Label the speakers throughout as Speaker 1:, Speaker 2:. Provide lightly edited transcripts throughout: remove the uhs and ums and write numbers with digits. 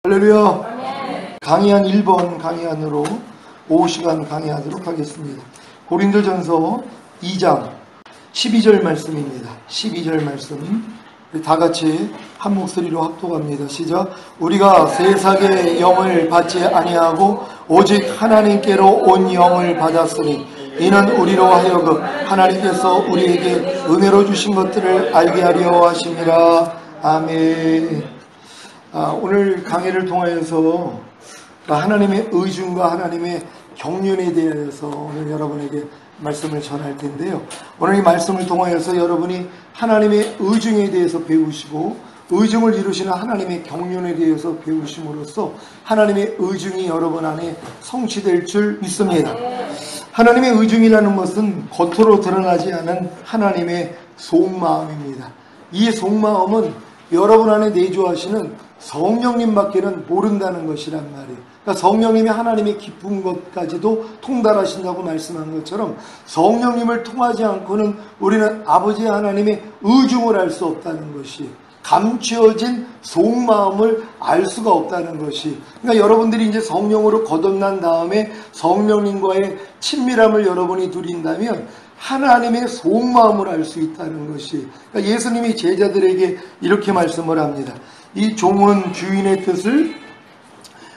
Speaker 1: 할렐루야. 강의한 1번 강의안으로 오후 시간 강의하도록 하겠습니다. 고린도전서 2장 12절 말씀입니다. 12절 말씀 다 같이 한 목소리로 합독합니다. 시작. 우리가 세상의 영을 받지 아니하고 오직 하나님께로 온 영을 받았으니 이는 우리로 하여금 하나님께서 우리에게 은혜로 주신 것들을 알게 하려 하심이라. 아멘. 오늘 강의를 통하여서 하나님의 의중과 하나님의 경륜에 대해서 오늘 여러분에게 말씀을 전할 텐데요. 오늘 이 말씀을 통하여서 여러분이 하나님의 의중에 대해서 배우시고 의중을 이루시는 하나님의 경륜에 대해서 배우심으로써 하나님의 의중이 여러분 안에 성취될 줄 믿습니다. 하나님의 의중이라는 것은 겉으로 드러나지 않은 하나님의 속마음입니다. 이 속마음은 여러분 안에 내주하시는 성령님밖에는 모른다는 것이란 말이에요. 그러니까 성령님이 하나님의 깊은 것까지도 통달하신다고 말씀한 것처럼 성령님을 통하지 않고는 우리는 아버지 하나님의 의중을 알 수 없다는 것이, 감추어진 속마음을 알 수가 없다는 것이, 그러니까 여러분들이 이제 성령으로 거듭난 다음에 성령님과의 친밀함을 여러분이 누린다면 하나님의 속마음을 알 수 있다는 것이, 그러니까 예수님이 제자들에게 이렇게 말씀을 합니다. 이 종은 주인의 뜻을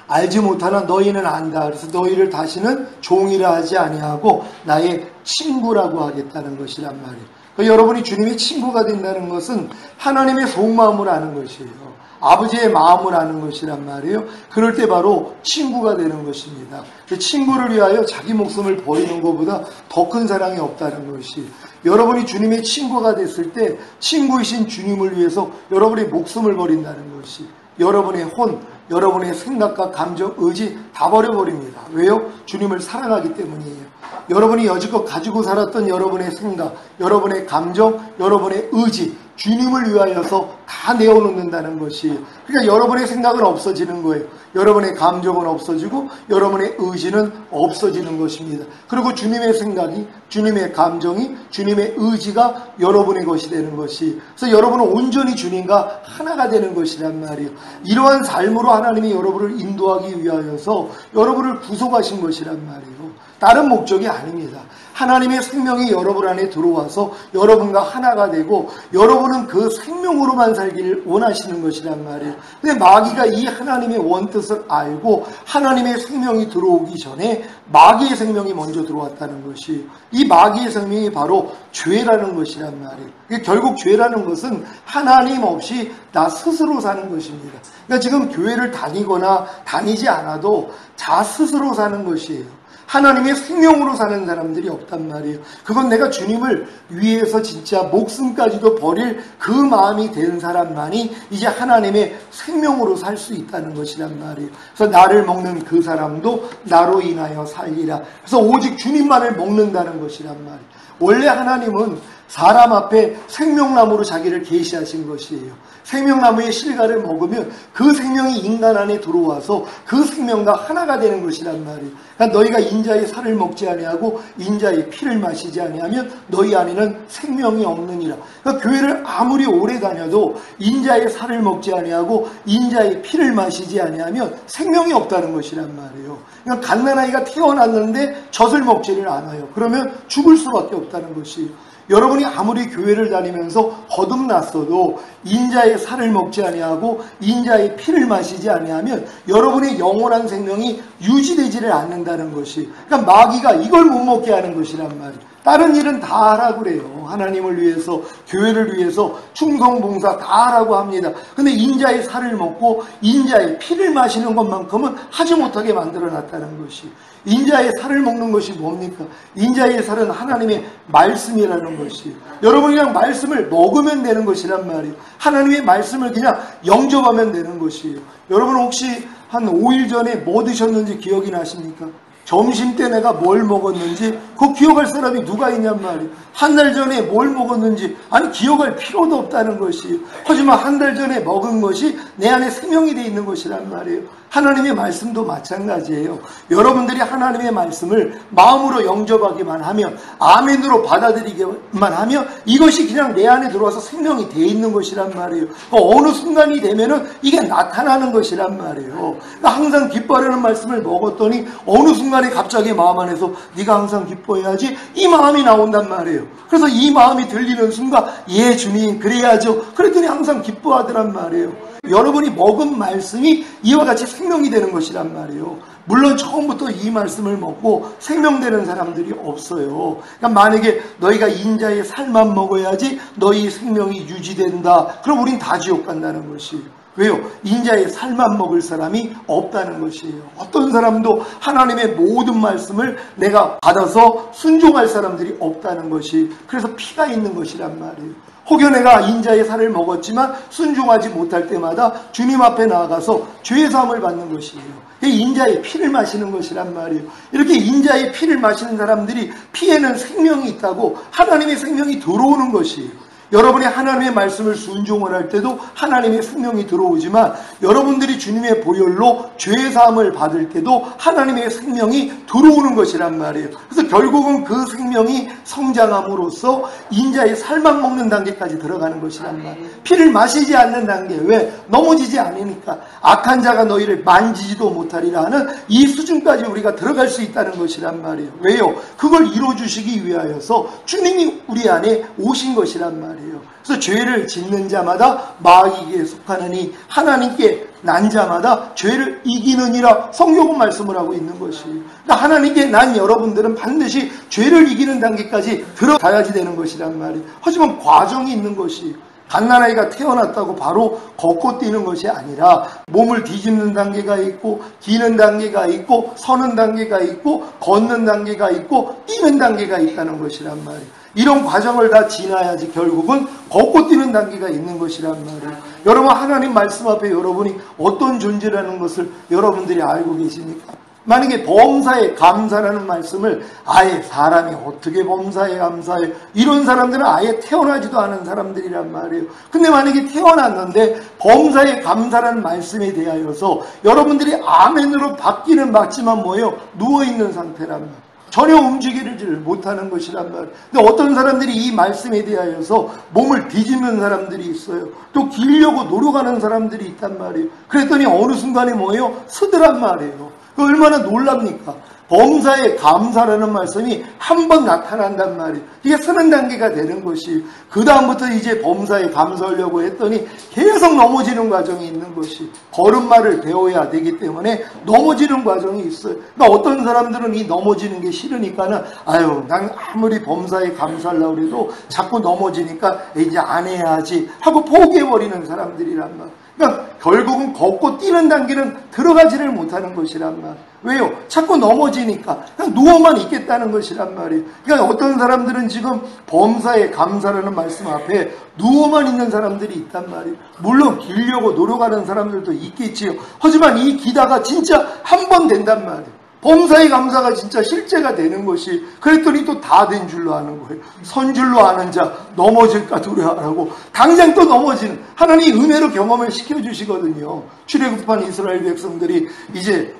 Speaker 1: 알지 못하나 너희는 안다. 그래서 너희를 다시는 종이라 하지 아니하고 나의 친구라고 하겠다는 것이란 말이에요. 그러니까 여러분이 주님의 친구가 된다는 것은 하나님의 속마음을 아는 것이에요. 아버지의 마음을 아는 것이란 말이에요. 그럴 때 바로 친구가 되는 것입니다. 친구를 위하여 자기 목숨을 버리는 것보다 더 큰 사랑이 없다는 것이, 여러분이 주님의 친구가 됐을 때 친구이신 주님을 위해서 여러분의 목숨을 버린다는 것이, 여러분의 혼, 여러분의 생각과 감정, 의지 다 버려버립니다. 왜요? 주님을 사랑하기 때문이에요. 여러분이 여지껏 가지고 살았던 여러분의 생각, 여러분의 감정, 여러분의 의지, 주님을 위하여서 다 내어놓는다는 것이에요. 그러니까 여러분의 생각은 없어지는 거예요. 여러분의 감정은 없어지고 여러분의 의지는 없어지는 것입니다. 그리고 주님의 생각이, 주님의 감정이, 주님의 의지가 여러분의 것이 되는 것이, 그래서 여러분은 온전히 주님과 하나가 되는 것이란 말이에요. 이러한 삶으로 하나님이 여러분을 인도하기 위하여서 여러분을 구속하신 것이란 말이에요. 다른 목적이 아닙니다. 하나님의 생명이 여러분 안에 들어와서 여러분과 하나가 되고 여러분은 그 생명으로만 살기를 원하시는 것이란 말이에요. 근데 마귀가 이 하나님의 원뜻을 알고 하나님의 생명이 들어오기 전에 마귀의 생명이 먼저 들어왔다는 것이, 이 마귀의 생명이 바로 죄라는 것이란 말이에요. 결국 죄라는 것은 하나님 없이 나 스스로 사는 것입니다. 그러니까 지금 교회를 다니거나 다니지 않아도 자 스스로 사는 것이에요. 하나님의 생명으로 사는 사람들이 없단 말이에요. 그건 내가 주님을 위해서 진짜 목숨까지도 버릴 그 마음이 된 사람만이 이제 하나님의 생명으로 살 수 있다는 것이란 말이에요. 그래서 나를 먹는 그 사람도 나로 인하여 살리라. 그래서 오직 주님만을 먹는다는 것이란 말이에요. 원래 하나님은 사람 앞에 생명나무로 자기를 계시하신 것이에요. 생명나무의 실과를 먹으면 그 생명이 인간 안에 들어와서 그 생명과 하나가 되는 것이란 말이에요. 그러니까 너희가 인자의 살을 먹지 아니하고 인자의 피를 마시지 아니하면 너희 안에는 생명이 없느니라. 그러니까 교회를 아무리 오래 다녀도 인자의 살을 먹지 아니하고 인자의 피를 마시지 아니하면 생명이 없다는 것이란 말이에요. 그러니까 갓난아이가 태어났는데 젖을 먹지를 않아요. 그러면 죽을 수밖에 없다는 것이에요. 여러분이 아무리 교회를 다니면서 거듭났어도 인자의 살을 먹지 아니하고 인자의 피를 마시지 아니하면 여러분의 영원한 생명이 유지되지를 않는다는 것이, 그러니까 마귀가 이걸 못 먹게 하는 것이란 말이에요. 다른 일은 다 하라고 그래요. 하나님을 위해서, 교회를 위해서 충성 봉사 다 하라고 합니다. 근데 인자의 살을 먹고 인자의 피를 마시는 것만큼은 하지 못하게 만들어놨다는 것이, 인자의 살을 먹는 것이 뭡니까? 인자의 살은 하나님의 말씀이라는 것이에요. 여러분이 그냥 말씀을 먹으면 되는 것이란 말이에요. 하나님의 말씀을 그냥 영접하면 되는 것이에요. 여러분 혹시 한 5일 전에 뭐 드셨는지 기억이 나십니까? 점심 때 내가 뭘 먹었는지 그거 기억할 사람이 누가 있냔 말이에요. 한 달 전에 뭘 먹었는지, 아니 기억할 필요도 없다는 것이에요. 하지만 한 달 전에 먹은 것이 내 안에 생명이 되어 있는 것이란 말이에요. 하나님의 말씀도 마찬가지예요. 여러분들이 하나님의 말씀을 마음으로 영접하기만 하면, 아멘으로 받아들이기만 하면 이것이 그냥 내 안에 들어와서 생명이 돼 있는 것이란 말이에요. 어느 순간이 되면은 이게 나타나는 것이란 말이에요. 그러니까 항상 기뻐하려는 말씀을 먹었더니 어느 순간에 갑자기 마음 안에서 네가 항상 기뻐해야지, 이 마음이 나온단 말이에요. 그래서 이 마음이 들리는 순간 예 주님 그래야죠. 그랬더니 항상 기뻐하더란 말이에요. 여러분이 먹은 말씀이 이와 같이 생명이 되는 것이란 말이에요. 물론 처음부터 이 말씀을 먹고 생명되는 사람들이 없어요. 그러니까 만약에 너희가 인자의 살만 먹어야지 너희 생명이 유지된다, 그럼 우린 다 지옥 간다는 것이에요. 왜요? 인자의 살만 먹을 사람이 없다는 것이에요. 어떤 사람도 하나님의 모든 말씀을 내가 받아서 순종할 사람들이 없다는 것이, 그래서 피가 있는 것이란 말이에요. 혹여 내가 인자의 살을 먹었지만 순종하지 못할 때마다 주님 앞에 나아가서 죄 사함을 받는 것이에요. 인자의 피를 마시는 것이란 말이에요. 이렇게 인자의 피를 마시는 사람들이 피에는 생명이 있다고, 하나님의 생명이 들어오는 것이에요. 여러분이 하나님의 말씀을 순종을 할 때도 하나님의 생명이 들어오지만, 여러분들이 주님의 보혈로 죄 사함을 받을 때도 하나님의 생명이 들어오는 것이란 말이에요. 그래서 결국은 그 생명이 성장함으로써 인자의 살만 먹는 단계까지 들어가는 것이란 말이에요. 피를 마시지 않는 단계. 왜? 넘어지지 않으니까. 악한 자가 너희를 만지지도 못하리라 하는 이 수준까지 우리가 들어갈 수 있다는 것이란 말이에요. 왜요? 그걸 이루어주시기 위하여서 주님이 우리 안에 오신 것이란 말이에요. 그래서 죄를 짓는 자마다 마귀에게 속하느니 하나님께 난 자마다 죄를 이기느니라, 성경은 말씀을 하고 있는 것이에요. 그러니까 하나님께 난 여러분들은 반드시 죄를 이기는 단계까지 들어가야지 되는 것이란 말이에요. 하지만 과정이 있는 것이에요. 갓난아이가 태어났다고 바로 걷고 뛰는 것이 아니라 몸을 뒤집는 단계가 있고, 기는 단계가 있고, 서는 단계가 있고, 걷는 단계가 있고, 뛰는 단계가 있다는 것이란 말이에요. 이런 과정을 다 지나야지 결국은 걷고 뛰는 단계가 있는 것이란 말이에요. 여러분, 하나님 말씀 앞에 여러분이 어떤 존재라는 것을 여러분들이 알고 계십니까? 만약에 범사에 감사라는 말씀을 아예 사람이 어떻게 범사에 감사해, 이런 사람들은 아예 태어나지도 않은 사람들이란 말이에요. 근데 만약에 태어났는데 범사에 감사라는 말씀에 대하여서 여러분들이 아멘으로 받기는 받지만 뭐예요? 누워있는 상태란 말이에요. 전혀 움직이지를 못하는 것이란 말이에요. 근데 어떤 사람들이 이 말씀에 대하여서 몸을 뒤집는 사람들이 있어요. 또 기르려고 노력하는 사람들이 있단 말이에요. 그랬더니 어느 순간에 뭐예요? 쓰더란 말이에요. 그 얼마나 놀랍니까? 범사에 감사라는 말씀이 한 번 나타난단 말이에요. 이게 쓰는 단계가 되는 것이, 그 다음부터 이제 범사에 감사하려고 했더니 계속 넘어지는 과정이 있는 것이, 걸음마를 배워야 되기 때문에 넘어지는 과정이 있어요. 그러니까 어떤 사람들은 이 넘어지는 게 싫으니까는 아유 난 아무리 범사에 감사하려고 해도 자꾸 넘어지니까 이제 안 해야지 하고 포기해버리는 사람들이란 말이에요. 그러니까 결국은 걷고 뛰는 단계는 들어가지를 못하는 것이란 말. 왜요? 자꾸 넘어지니까 그냥 누워만 있겠다는 것이란 말이에요. 그러니까 어떤 사람들은 지금 범사에 감사라는 말씀 앞에 누워만 있는 사람들이 있단 말이에요. 물론 기려고 노력하는 사람들도 있겠지요. 하지만 이 기다가 진짜 한 번 된단 말이에요. 범사의 감사가 진짜 실제가 되는 것이, 그랬더니 또 다 된 줄로 아는 거예요. 선 줄로 아는 자 넘어질까 두려워하라고 당장 또 넘어지는, 하나님이 은혜로 경험을 시켜주시거든요. 출애굽한 이스라엘 백성들이 이제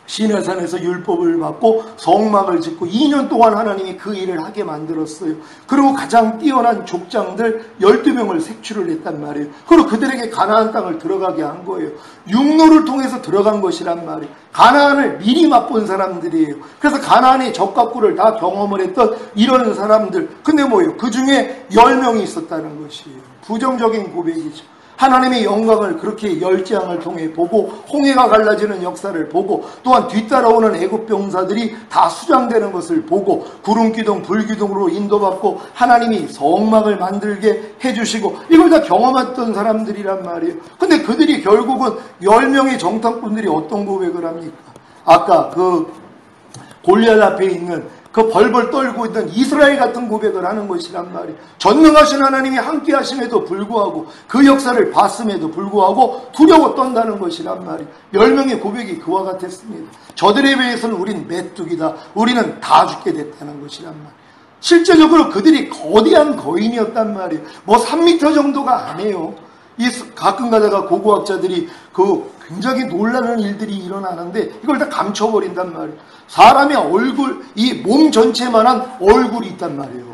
Speaker 1: 시내산에서 율법을 받고 성막을 짓고 2년 동안 하나님이 그 일을 하게 만들었어요. 그리고 가장 뛰어난 족장들 12명을 색출을 했단 말이에요. 그리고 그들에게 가나안 땅을 들어가게 한 거예요. 육로를 통해서 들어간 것이란 말이에요. 가나안을 미리 맛본 사람들이에요. 그래서 가나안의 적과 꿀을 다 경험을 했던 이런 사람들. 근데 뭐예요? 그 중에 10명이 있었다는 것이에요. 부정적인 고백이죠. 하나님의 영광을 그렇게 열재앙을 통해 보고, 홍해가 갈라지는 역사를 보고, 또한 뒤따라오는 애굽 병사들이 다 수장되는 것을 보고, 구름기둥 불기둥으로 인도받고 하나님이 성막을 만들게 해주시고, 이걸 다 경험했던 사람들이란 말이에요. 근데 그들이 결국은 10명의 정탐꾼들이 어떤 고백을 합니까? 아까 그 골리앗 앞에 있는 그 벌벌 떨고 있던 이스라엘 같은 고백을 하는 것이란 말이에요. 전능하신 하나님이 함께 하심에도 불구하고, 그 역사를 봤음에도 불구하고 두려워 떤다는 것이란 말이에요. 10명의 고백이 그와 같았습니다. 저들에 비해서는 우린 메뚜기다. 우리는 다 죽게 됐다는 것이란 말이에요. 실제적으로 그들이 거대한 거인이었단 말이에요. 뭐 3m 정도가 아니에요. 가끔 가다가 고고학자들이 그 굉장히 놀라는 일들이 일어나는데 이걸 다 감춰버린단 말이에요. 사람의 얼굴, 이 몸 전체만한 얼굴이 있단 말이에요.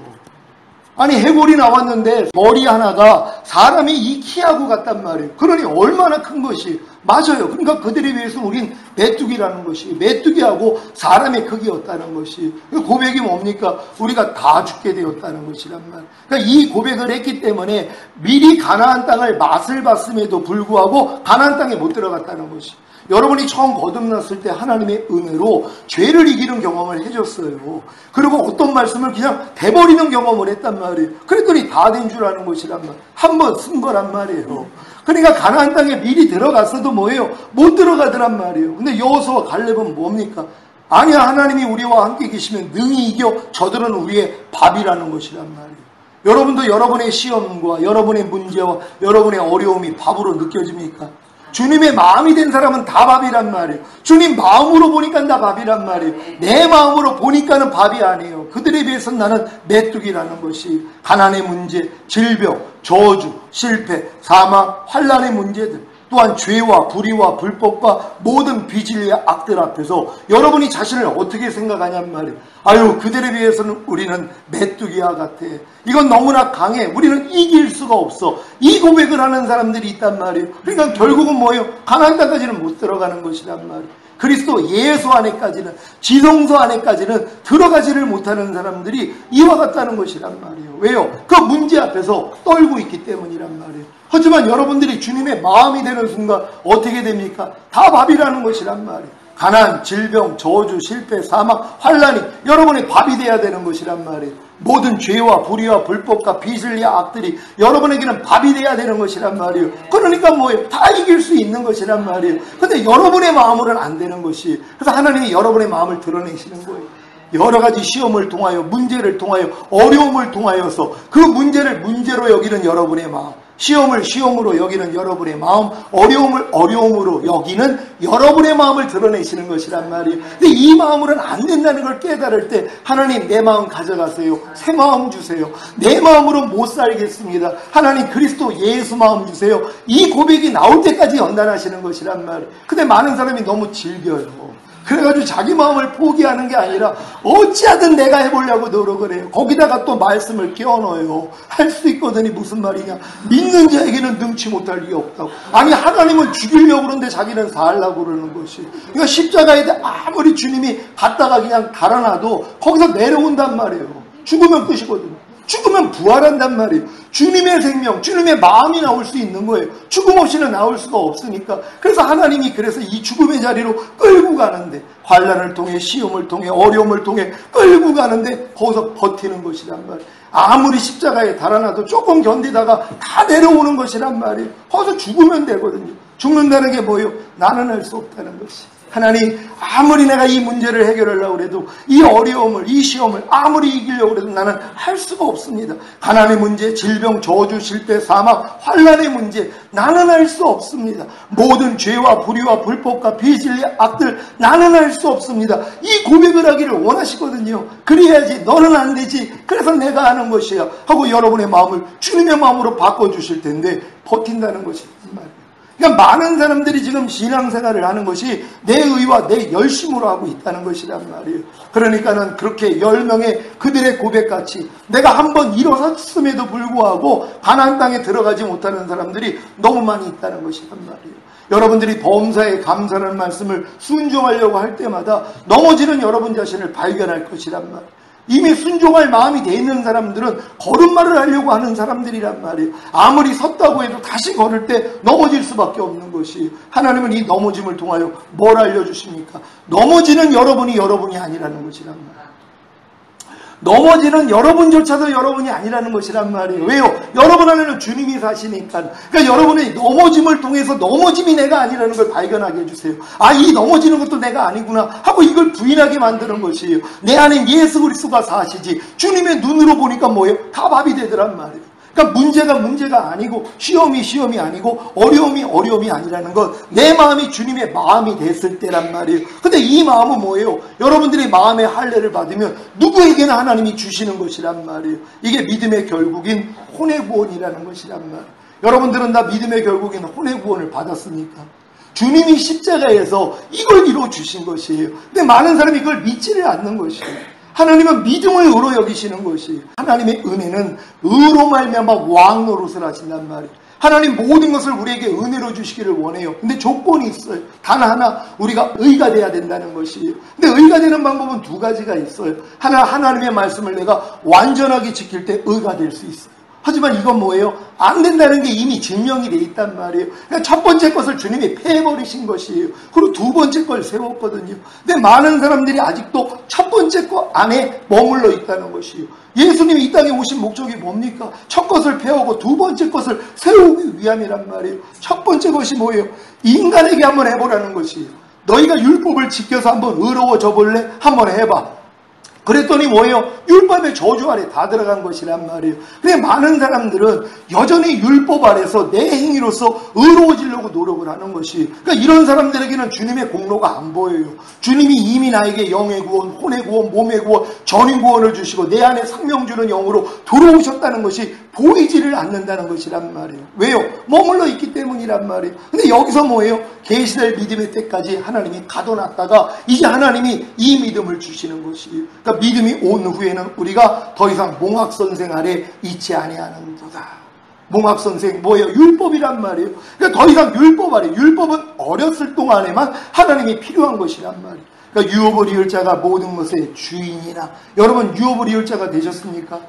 Speaker 1: 아니 해골이 나왔는데 머리 하나가 사람이 이 키하고 같단 말이에요. 그러니 얼마나 큰 것이 맞아요. 그러니까 그들에 비해서 우린 메뚜기라는 것이 메뚜기하고 사람의 크기였다는 것이 고백이 뭡니까? 우리가 다 죽게 되었다는 것이란 말. 그러니까 이 고백을 했기 때문에 미리 가나안 땅을 맛을 봤음에도 불구하고 가나안 땅에 못 들어갔다는 것이. 여러분이 처음 거듭났을 때 하나님의 은혜로 죄를 이기는 경험을 해줬어요. 그리고 어떤 말씀을 그냥 대버리는 경험을 했단 말이에요. 그랬더니 다 된 줄 아는 것이란 말. 한 번 쓴 거란 말이에요. 그러니까 가나안 땅에 미리 들어갔어도 뭐예요? 못 들어가더란 말이에요. 근데 여호수아와 갈렙은 뭡니까? 아니야, 하나님이 우리와 함께 계시면 능히 이겨 저들은 우리의 밥이라는 것이란 말이에요. 여러분도 여러분의 시험과 여러분의 문제와 여러분의 어려움이 밥으로 느껴집니까? 주님의 마음이 된 사람은 다 밥이란 말이에요. 주님 마음으로 보니까 다 밥이란 말이에요. 내 마음으로 보니까는 밥이 아니에요. 그들에 비해서는 나는 메뚜기라는 것이 가난의 문제, 질병, 저주, 실패, 사망, 환난의 문제들 또한 죄와 불의와 불법과 모든 비진리의 악들 앞에서 여러분이 자신을 어떻게 생각하냔 말이에요. 아유, 그들에 비해서는 우리는 메뚜기와 같아. 이건 너무나 강해. 우리는 이길 수가 없어. 이 고백을 하는 사람들이 있단 말이에요. 그러니까 결국은 뭐예요? 가나안 땅까지는 못 들어가는 것이란 말이에요. 그리스도 예수 안에까지는, 지성소 안에까지는 들어가지를 못하는 사람들이 이와 같다는 것이란 말이에요. 왜요? 그 문제 앞에서 떨고 있기 때문이란 말이에요. 하지만 여러분들이 주님의 마음이 되는 순간 어떻게 됩니까? 다 밥이라는 것이란 말이에요. 가난, 질병, 저주, 실패, 사망, 환난이 여러분의 밥이 돼야 되는 것이란 말이에요. 모든 죄와 불의와 불법과 비슬리와 악들이 여러분에게는 밥이 돼야 되는 것이란 말이에요. 그러니까 뭐예요? 다 이길 수 있는 것이란 말이에요. 근데 여러분의 마음으로는 안 되는 것이, 그래서 하나님이 여러분의 마음을 드러내시는 거예요. 여러 가지 시험을 통하여, 문제를 통하여, 어려움을 통하여서 그 문제를 문제로 여기는 여러분의 마음, 시험을 시험으로 여기는 여러분의 마음, 어려움을 어려움으로 여기는 여러분의 마음을 드러내시는 것이란 말이에요. 근데 이 마음으로는 안 된다는 걸 깨달을 때 하나님 내 마음 가져가세요. 새 마음 주세요. 내 마음으로 못 살겠습니다. 하나님 그리스도 예수 마음 주세요. 이 고백이 나올 때까지 연단하시는 것이란 말이에요. 근데 많은 사람이 너무 즐겨요. 그래가지고 자기 마음을 포기하는 게 아니라 어찌하든 내가 해보려고 노력을 해요. 거기다가 또 말씀을 끼워넣어요. 할 수 있거든요. 무슨 말이냐. 믿는 자에게는 능치 못할 일이 없다고. 아니 하나님은 죽이려고 그러는데 자기는 살려고 그러는 것이. 그러니까 십자가에 아무리 주님이 갖다가 그냥 달아놔도 거기서 내려온단 말이에요. 죽으면 끝이거든요. 죽으면 부활한단 말이에요. 주님의 생명, 주님의 마음이 나올 수 있는 거예요. 죽음 없이는 나올 수가 없으니까. 그래서 하나님이 그래서 이 죽음의 자리로 끌고 가는데, 환난을 통해 시험을 통해 어려움을 통해 끌고 가는데 거기서 버티는 것이란 말이에요. 아무리 십자가에 달아나도 조금 견디다가 다 내려오는 것이란 말이에요. 거기서 죽으면 되거든요. 죽는다는 게 뭐예요? 나는 할 수 없다는 것이. 하나님 아무리 내가 이 문제를 해결하려고 해도 이 어려움을 이 시험을 아무리 이기려고 해도 나는 할 수가 없습니다. 가난의 문제, 질병, 저주, 실패, 사망, 환난의 문제 나는 할 수 없습니다. 모든 죄와 불의와 불법과 비진리 악들 나는 할 수 없습니다. 이 고백을 하기를 원하시거든요. 그래야지 너는 안 되지. 그래서 내가 하는 것이야 하고 여러분의 마음을 주님의 마음으로 바꿔주실 텐데 버틴다는 것이 말이에요. 그러니까 많은 사람들이 지금 신앙생활을 하는 것이 내 의와 내 열심으로 하고 있다는 것이란 말이에요. 그러니까는 그렇게 10명의 그들의 고백같이 내가 한번 일어섰음에도 불구하고 가나안 땅에 들어가지 못하는 사람들이 너무 많이 있다는 것이란 말이에요. 여러분들이 범사에 감사하는 말씀을 순종하려고 할 때마다 넘어지는 여러분 자신을 발견할 것이란 말이에요. 이미 순종할 마음이 돼 있는 사람들은 걸음마를 하려고 하는 사람들이란 말이에요. 아무리 섰다고 해도 다시 걸을 때 넘어질 수밖에 없는 것이, 하나님은 이 넘어짐을 통하여 뭘 알려주십니까? 넘어지는 여러분이 아니라는 것이란 말이에요. 넘어지는 여러분조차도 여러분이 아니라는 것이란 말이에요. 왜요? 여러분 안에는 주님이 사시니까. 그러니까 여러분의 넘어짐을 통해서 넘어짐이 내가 아니라는 걸 발견하게 해주세요. 아, 이 넘어지는 것도 내가 아니구나 하고 이걸 부인하게 만드는 것이에요. 내 안에 예수 그리스도가 사시지. 주님의 눈으로 보니까 뭐예요? 다 밥이 되더란 말이에요. 그러니까 문제가 아니고 시험이 아니고 어려움이 아니라는 것, 내 마음이 주님의 마음이 됐을 때란 말이에요. 근데 이 마음은 뭐예요? 여러분들이 마음의 할례를 받으면 누구에게나 하나님이 주시는 것이란 말이에요. 이게 믿음의 결국인 혼의 구원이라는 것이란 말이에요. 여러분들은 다 믿음의 결국인 혼의 구원을 받았습니까? 주님이 십자가에서 이걸 이루어 주신 것이에요. 근데 많은 사람이 그걸 믿지를 않는 것이에요. 하나님은 믿음을 의로 여기시는 것이에요. 하나님의 은혜는 의로 말미암아 왕 노릇을 하신단 말이에요. 하나님 모든 것을 우리에게 은혜로 주시기를 원해요. 근데 조건이 있어요. 단 하나, 우리가 의가 돼야 된다는 것이에요. 근데 의가 되는 방법은 두 가지가 있어요. 하나, 하나님의 말씀을 내가 완전하게 지킬 때 의가 될 수 있어요. 하지만 이건 뭐예요? 안 된다는 게 이미 증명이 돼 있단 말이에요. 그러니까 첫 번째 것을 주님이 패해버리신 것이에요. 그리고 두 번째 걸 세웠거든요. 근데 많은 사람들이 아직도 첫 번째 것 안에 머물러 있다는 것이에요. 예수님이 이 땅에 오신 목적이 뭡니까? 첫 것을 패하고 두 번째 것을 세우기 위함이란 말이에요. 첫 번째 것이 뭐예요? 인간에게 한번 해보라는 것이에요. 너희가 율법을 지켜서 한번 의로워져 볼래? 한번 해봐. 그랬더니 뭐예요? 율법의 저주 아래 다 들어간 것이란 말이에요. 근데 많은 사람들은 여전히 율법 아래서 내 행위로서 의로워지려고 노력을 하는 것이, 그러니까 이런 사람들에게는 주님의 공로가 안 보여요. 주님이 이미 나에게 영의 구원, 혼의 구원, 몸의 구원, 전인 구원을 주시고 내 안에 생명 주는 영으로 들어오셨다는 것이 보이지를 않는다는 것이란 말이에요. 왜요? 머물러 있기 때문이란 말이에요. 근데 여기서 뭐예요? 계시될 믿음의 때까지 하나님이 가둬놨다가 이제 하나님이 이 믿음을 주시는 것이에요. 그러니까 믿음이 온 후에는 우리가 더 이상 몽학선생 아래 있지 아니하는도다. 몽학선생 뭐예요? 율법이란 말이에요. 그러니까 더 이상 율법 아래, 율법은 어렸을 동안에만 하나님이 필요한 것이란 말이에요. 그러니까 유업을 이을 자가 모든 것의 주인이나, 여러분 유업을 이을 자가 되셨습니까?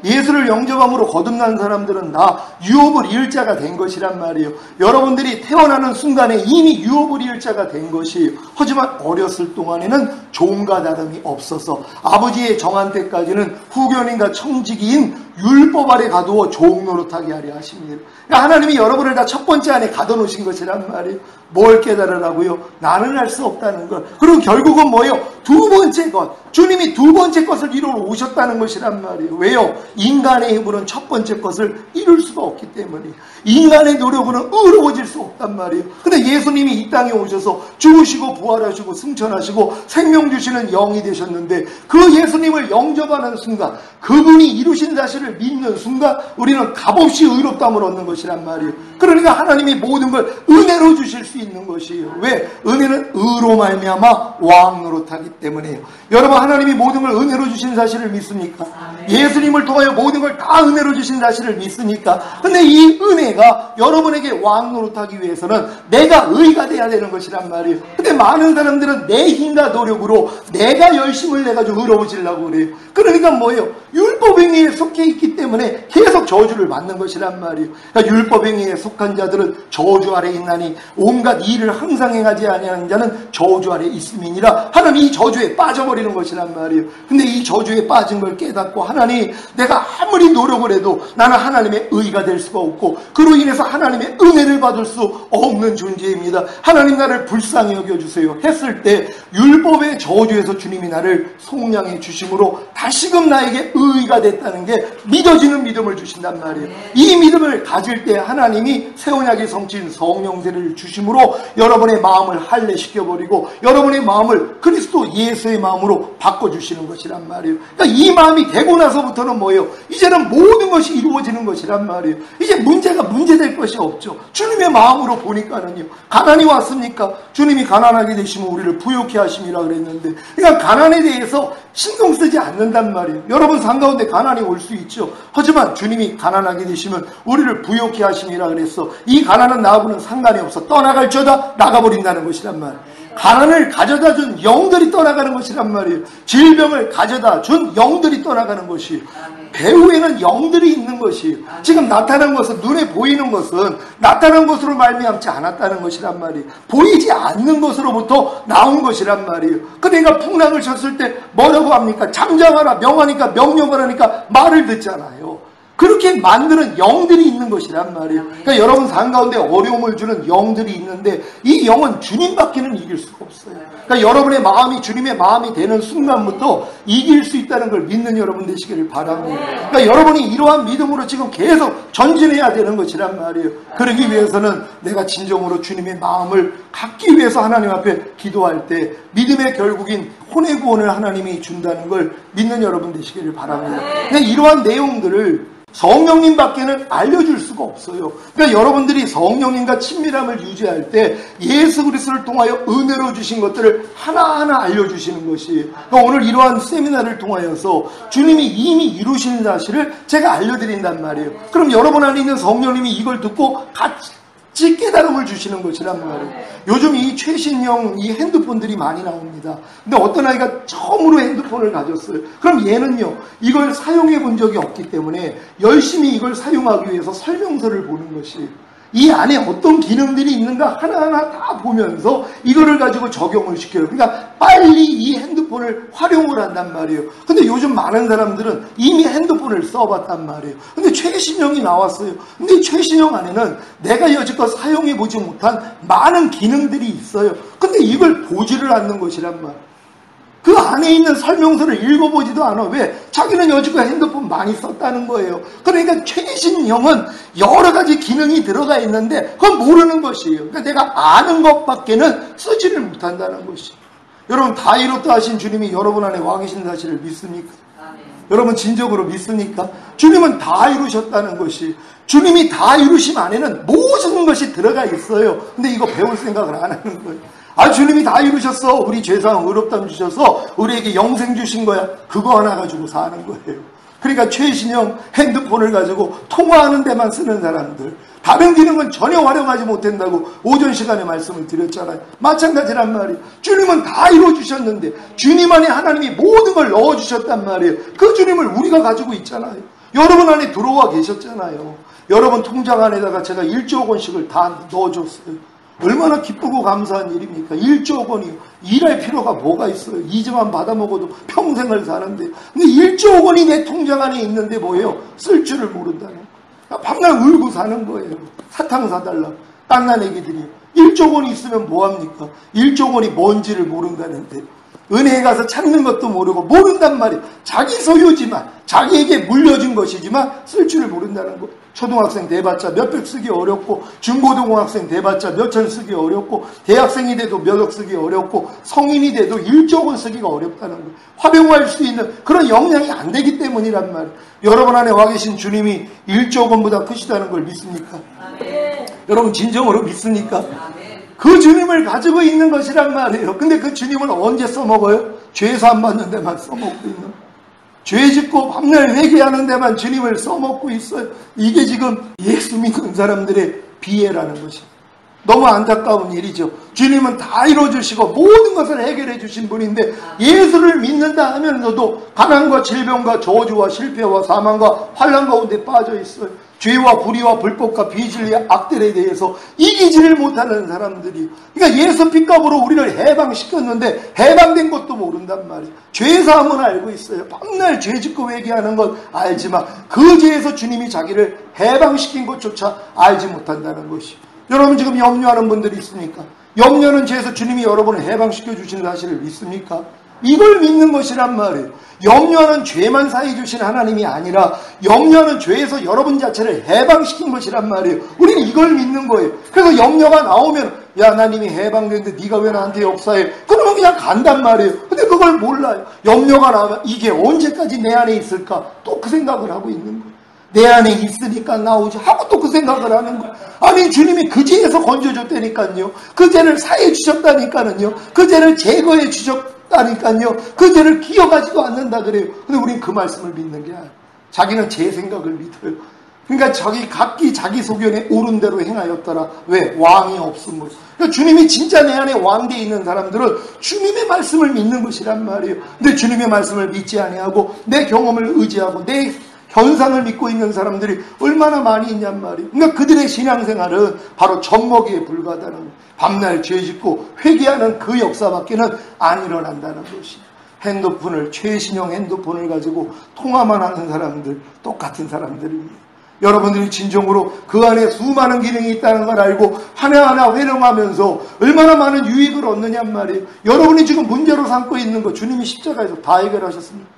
Speaker 1: 예수를 영접함으로 거듭난 사람들은 나 유업을 이을 자가 된 것이란 말이에요. 여러분들이 태어나는 순간에 이미 유업을 이을 자가 된 것이에요. 하지만 어렸을 동안에는 종과 다름이 없어서 아버지의 정한 때까지는 후견인과 청지기인 율법 아래 가두어 종 노릇하게 하려 하십니다. 그러니까 하나님이 여러분을 다 첫 번째 안에 가둬놓으신 것이란 말이에요. 뭘 깨달으라고요? 나는 할 수 없다는 것. 그리고 결국은 뭐예요? 두 번째 것. 주님이 두 번째 것을 이루러 오셨다는 것이란 말이에요. 왜요? 인간의 힘으로는 첫 번째 것을 이룰 수가 없기 때문이에요. 인간의 노력으로는 의로워질 수 없단 말이에요. 근데 예수님이 이 땅에 오셔서 죽으시고 부활하시고 승천하시고 생명 주시는 영이 되셨는데, 그 예수님을 영접하는 순간, 그분이 이루신 사실을 믿는 순간 우리는 값없이 의롭다함을 얻는 것이란 말이에요. 그러니까 하나님이 모든 걸 은혜로 주실 수 있는 것이에요. 왜? 은혜는 의로 말미암아 왕 노릇하기 때문에요. 여러분, 하나님이 모든 걸 은혜로 주신 사실을 믿습니까? 예수님을 통하여 모든 걸 다 은혜로 주신 사실을 믿습니까? 근데 이 은혜가 여러분에게 왕 노릇하기 위해서는 내가 의가 돼야 되는 것이란 말이에요. 근데 많은 사람들은 내 힘과 노력으로 내가 열심을 내가지고 의로워지려고 그래요. 그러니까 뭐예요? 율법행위에 속해 있기 때문에 계속 저주를 받는 것이란 말이에요. 그러니까 율법행위에 속한 자들은 저주 아래 있나니 온갖 일을 항상 행하지 아니하는 자는 저주 아래 있음이니라. 하나님 이 저주에 빠져버리는 것이란 말이에요. 근데 이 저주에 빠진 걸 깨닫고, 하나님 내가 아무리 노력을 해도 나는 하나님의 의가 될 수가 없고 그로 인해서 하나님의 은혜를 받을 수 없는 존재입니다. 하나님 나를 불쌍히 여겨주세요 했을 때 율법의 저주에서 주님이 나를 속량해 주심으로 다시금 나에게 의가 됐다는 게 믿어지는 믿음을 주신단 말이에요. 이 믿음을 가질 때 하나님이 새 언약의 성취인 성령세를 주심으로 여러분의 마음을 할례시켜버리고 여러분의 마음을 그리스도 예수의 마음으로 바꿔주시는 것이란 말이에요. 그러니까 이 마음이 되고 나서부터는 뭐예요? 이제는 모든 것이 이루어지는 것이란 말이에요. 이제 문제가 문제될 것이 없죠. 주님의 마음으로 보니까는요. 가난이 왔습니까? 주님이 가난하게 되시면 우리를 부욕해 하심이라 그랬는데, 그러니까 가난에 대해서 신경 쓰지 않는단 말이에요. 여러분 삶 가운데 가난이 올 수 있죠. 하지만 주님이 가난하게 되시면 우리를 부욕해 하심이라 그랬어. 이 가난은 나하고는 상관이 없어. 떠나갈저다 나가버린다는 것이란 말이에요. 가난을 가져다 준 영들이 떠나가는 것이란 말이에요. 질병을 가져다 준 영들이 떠나가는 것이에요. 배후에는 영들이 있는 것이에요. 지금 나타난 것은, 눈에 보이는 것은 나타난 것으로 말미암지 않았다는 것이란 말이에요. 보이지 않는 것으로부터 나온 것이란 말이에요. 그러니까 풍랑을 쳤을 때 뭐라고 합니까? 잠잠하라, 명하니까, 명령을 하니까 말을 듣잖아요. 그렇게 만드는 영들이 있는 것이란 말이에요. 그러니까 여러분 삶 가운데 어려움을 주는 영들이 있는데 이 영은 주님밖에는 이길 수가 없어요. 그러니까 여러분의 마음이 주님의 마음이 되는 순간부터 이길 수 있다는 걸 믿는 여러분 되시기를 바랍니다. 그러니까 여러분이 이러한 믿음으로 지금 계속 전진해야 되는 것이란 말이에요. 그러기 위해서는 내가 진정으로 주님의 마음을 갖기 위해서 하나님 앞에 기도할 때 믿음의 결국인 혼의 구원을 하나님이 준다는 걸 믿는 여러분 되시기를 바랍니다. 그러니까 이러한 내용들을 성령님밖에는 알려줄 수가 없어요. 그러니까 여러분들이 성령님과 친밀함을 유지할 때 예수 그리스도를 통하여 은혜로 주신 것들을 하나하나 알려주시는 것이, 그러니까 오늘 이러한 세미나를 통하여서 주님이 이미 이루시는 사실을 제가 알려드린단 말이에요. 그럼 여러분 안에 있는 성령님이 이걸 듣고 같이 깨달음을 주시는 것이란 말이에요. 요즘 이 최신형 이 핸드폰들이 많이 나옵니다. 근데 어떤 아이가 처음으로 핸드폰을 가졌어요. 그럼 얘는요, 이걸 사용해 본 적이 없기 때문에 열심히 이걸 사용하기 위해서 설명서를 보는 것이, 이 안에 어떤 기능들이 있는가 하나하나 다 보면서 이거를 가지고 적용을 시켜요. 그러니까 빨리 이 핸드폰을 활용을 한단 말이에요. 근데 요즘 많은 사람들은 이미 핸드폰을 써봤단 말이에요. 근데 최신형이 나왔어요. 근데 최신형 안에는 내가 여지껏 사용해보지 못한 많은 기능들이 있어요. 근데 이걸 보지를 않는 것이란 말이에요. 그 안에 있는 설명서를 읽어보지도 않아. 왜? 자기는 여지껏 핸드폰 많이 썼다는 거예요. 그러니까 최신형은 여러 가지 기능이 들어가 있는데 그건 모르는 것이에요. 그러니까 내가 아는 것밖에는 쓰지를 못한다는 것이에요. 여러분, 다 이뤘다 하신 주님이 여러분 안에 와 계신 사실을 믿습니까? 여러분 진정으로 믿습니까? 주님은 다 이루셨다는 것이, 주님이 다 이루심 안에는 모든 것이 들어가 있어요. 근데 이거 배울 생각을 안 하는 거예요. 주님이 다 이루셨어. 우리 죄사함 의롭다함 주셔서 우리에게 영생 주신 거야. 그거 하나 가지고 사는 거예요. 그러니까 최신형 핸드폰을 가지고 통화하는 데만 쓰는 사람들, 다른 기능은 전혀 활용하지 못한다고 오전 시간에 말씀을 드렸잖아요. 마찬가지란 말이에요. 주님은 다 이루어주셨는데 주님 안에 하나님이 모든 걸 넣어주셨단 말이에요. 그 주님을 우리가 가지고 있잖아요. 여러분 안에 들어와 계셨잖아요. 여러분 통장 안에다가 제가 1조 원씩을 다 넣어줬어요. 얼마나 기쁘고 감사한 일입니까? 1조 원이요. 일할 필요가 뭐가 있어요? 이자만 받아 먹어도 평생을 사는데. 근데 1조 원이 내 통장 안에 있는데 뭐예요? 쓸 줄을 모른다는 거예요. 밤날 울고 사는 거예요. 사탕 사달라. 딴난 애기들이. 1조 원이 있으면 뭐합니까? 1조 원이 뭔지를 모른다는데. 은혜에 가서 찾는 것도 모르고 모른단 말이에요. 자기 소유지만, 자기에게 물려준 것이지만 쓸 줄을 모른다는 거예요. 초등학생 돼봤자 몇백 쓰기 어렵고, 중고등학생 돼봤자 몇천 쓰기 어렵고, 대학생이 돼도 몇억 쓰기 어렵고, 성인이 돼도 1조 원 쓰기가 어렵다는 거예요. 활용할 수 있는 그런 역량이 안 되기 때문이란 말이에요. 여러분 안에 와 계신 주님이 1조 원보다 크시다는 걸 믿습니까? 아멘. 여러분 진정으로 믿습니까? 아멘. 그 주님을 가지고 있는 것이란 말이에요. 근데 그 주님을 언제 써먹어요? 죄사함 받는 데만 써먹고 있는 거예요. 죄 짓고 밤날 회개하는 데만 주님을 써먹고 있어요. 이게 지금 예수 믿는 사람들의 비애라는 것입니다. 너무 안타까운 일이죠. 주님은 다 이루어주시고 모든 것을 해결해 주신 분인데 예수를 믿는다 하면서도 가난과 질병과 저주와 실패와 사망과 환난 가운데 빠져 있어요. 죄와 불의와 불법과 비진리와 악들에 대해서 이기지를 못하는 사람들이, 그러니까 예수 피값으로 우리를 해방시켰는데 해방된 것도 모른단 말이에요. 죄사함은 알고 있어요. 밤날 죄짓고 회개하는 건 알지만 그 죄에서 주님이 자기를 해방시킨 것조차 알지 못한다는 것이에요. 여러분 지금 염려하는 분들이 있습니까? 염려는 죄에서 주님이 여러분을 해방시켜 주신 사실을 믿습니까? 이걸 믿는 것이란 말이에요. 염려는 죄만 사해 주신 하나님이 아니라 염려는 죄에서 여러분 자체를 해방시킨 것이란 말이에요. 우리는 이걸 믿는 거예요. 그래서 염려가 나오면 야, 나 이미 해방됐는데 네가 왜 나한테 역사해? 그러면 그냥 간단 말이에요. 근데 그걸 몰라요. 염려가 나오면 이게 언제까지 내 안에 있을까? 또 그 생각을 하고 있는 거예요. 내 안에 있으니까 나오지 하고 또 그 생각을 하는 거예요. 아니 주님이 그 죄에서 건져줬다니까요. 그 죄를 사해 주셨다니까는요. 그 죄를 제거해 주셨다니까요. 그 죄를 기억하지도 않는다 그래요. 근데 우린 그 말씀을 믿는 게 아니에요. 자기는 제 생각을 믿어요. 그러니까 각기 자기 소견에 옳은 대로 행하였더라. 왜? 왕이 없음으로. 그러니까 주님이 진짜 내 안에 왕되어 있는 사람들은 주님의 말씀을 믿는 것이란 말이에요. 근데 주님의 말씀을 믿지 아니하고 내 경험을 의지하고 내 현상을 믿고 있는 사람들이 얼마나 많이 있냔 말이에요. 그러니까 그들의 신앙생활은 바로 젖먹이에 불과하다는, 밤날 죄짓고 회개하는 그 역사밖에는 안 일어난다는 것이. 핸드폰을, 최신형 핸드폰을 가지고 통화만 하는 사람들, 똑같은 사람들입니다. 여러분들이 진정으로 그 안에 수많은 기능이 있다는 걸 알고 하나하나 활용하면서 얼마나 많은 유익을 얻느냔 말이에요. 여러분이 지금 문제로 삼고 있는 거 주님이 십자가에서 다 해결하셨습니다.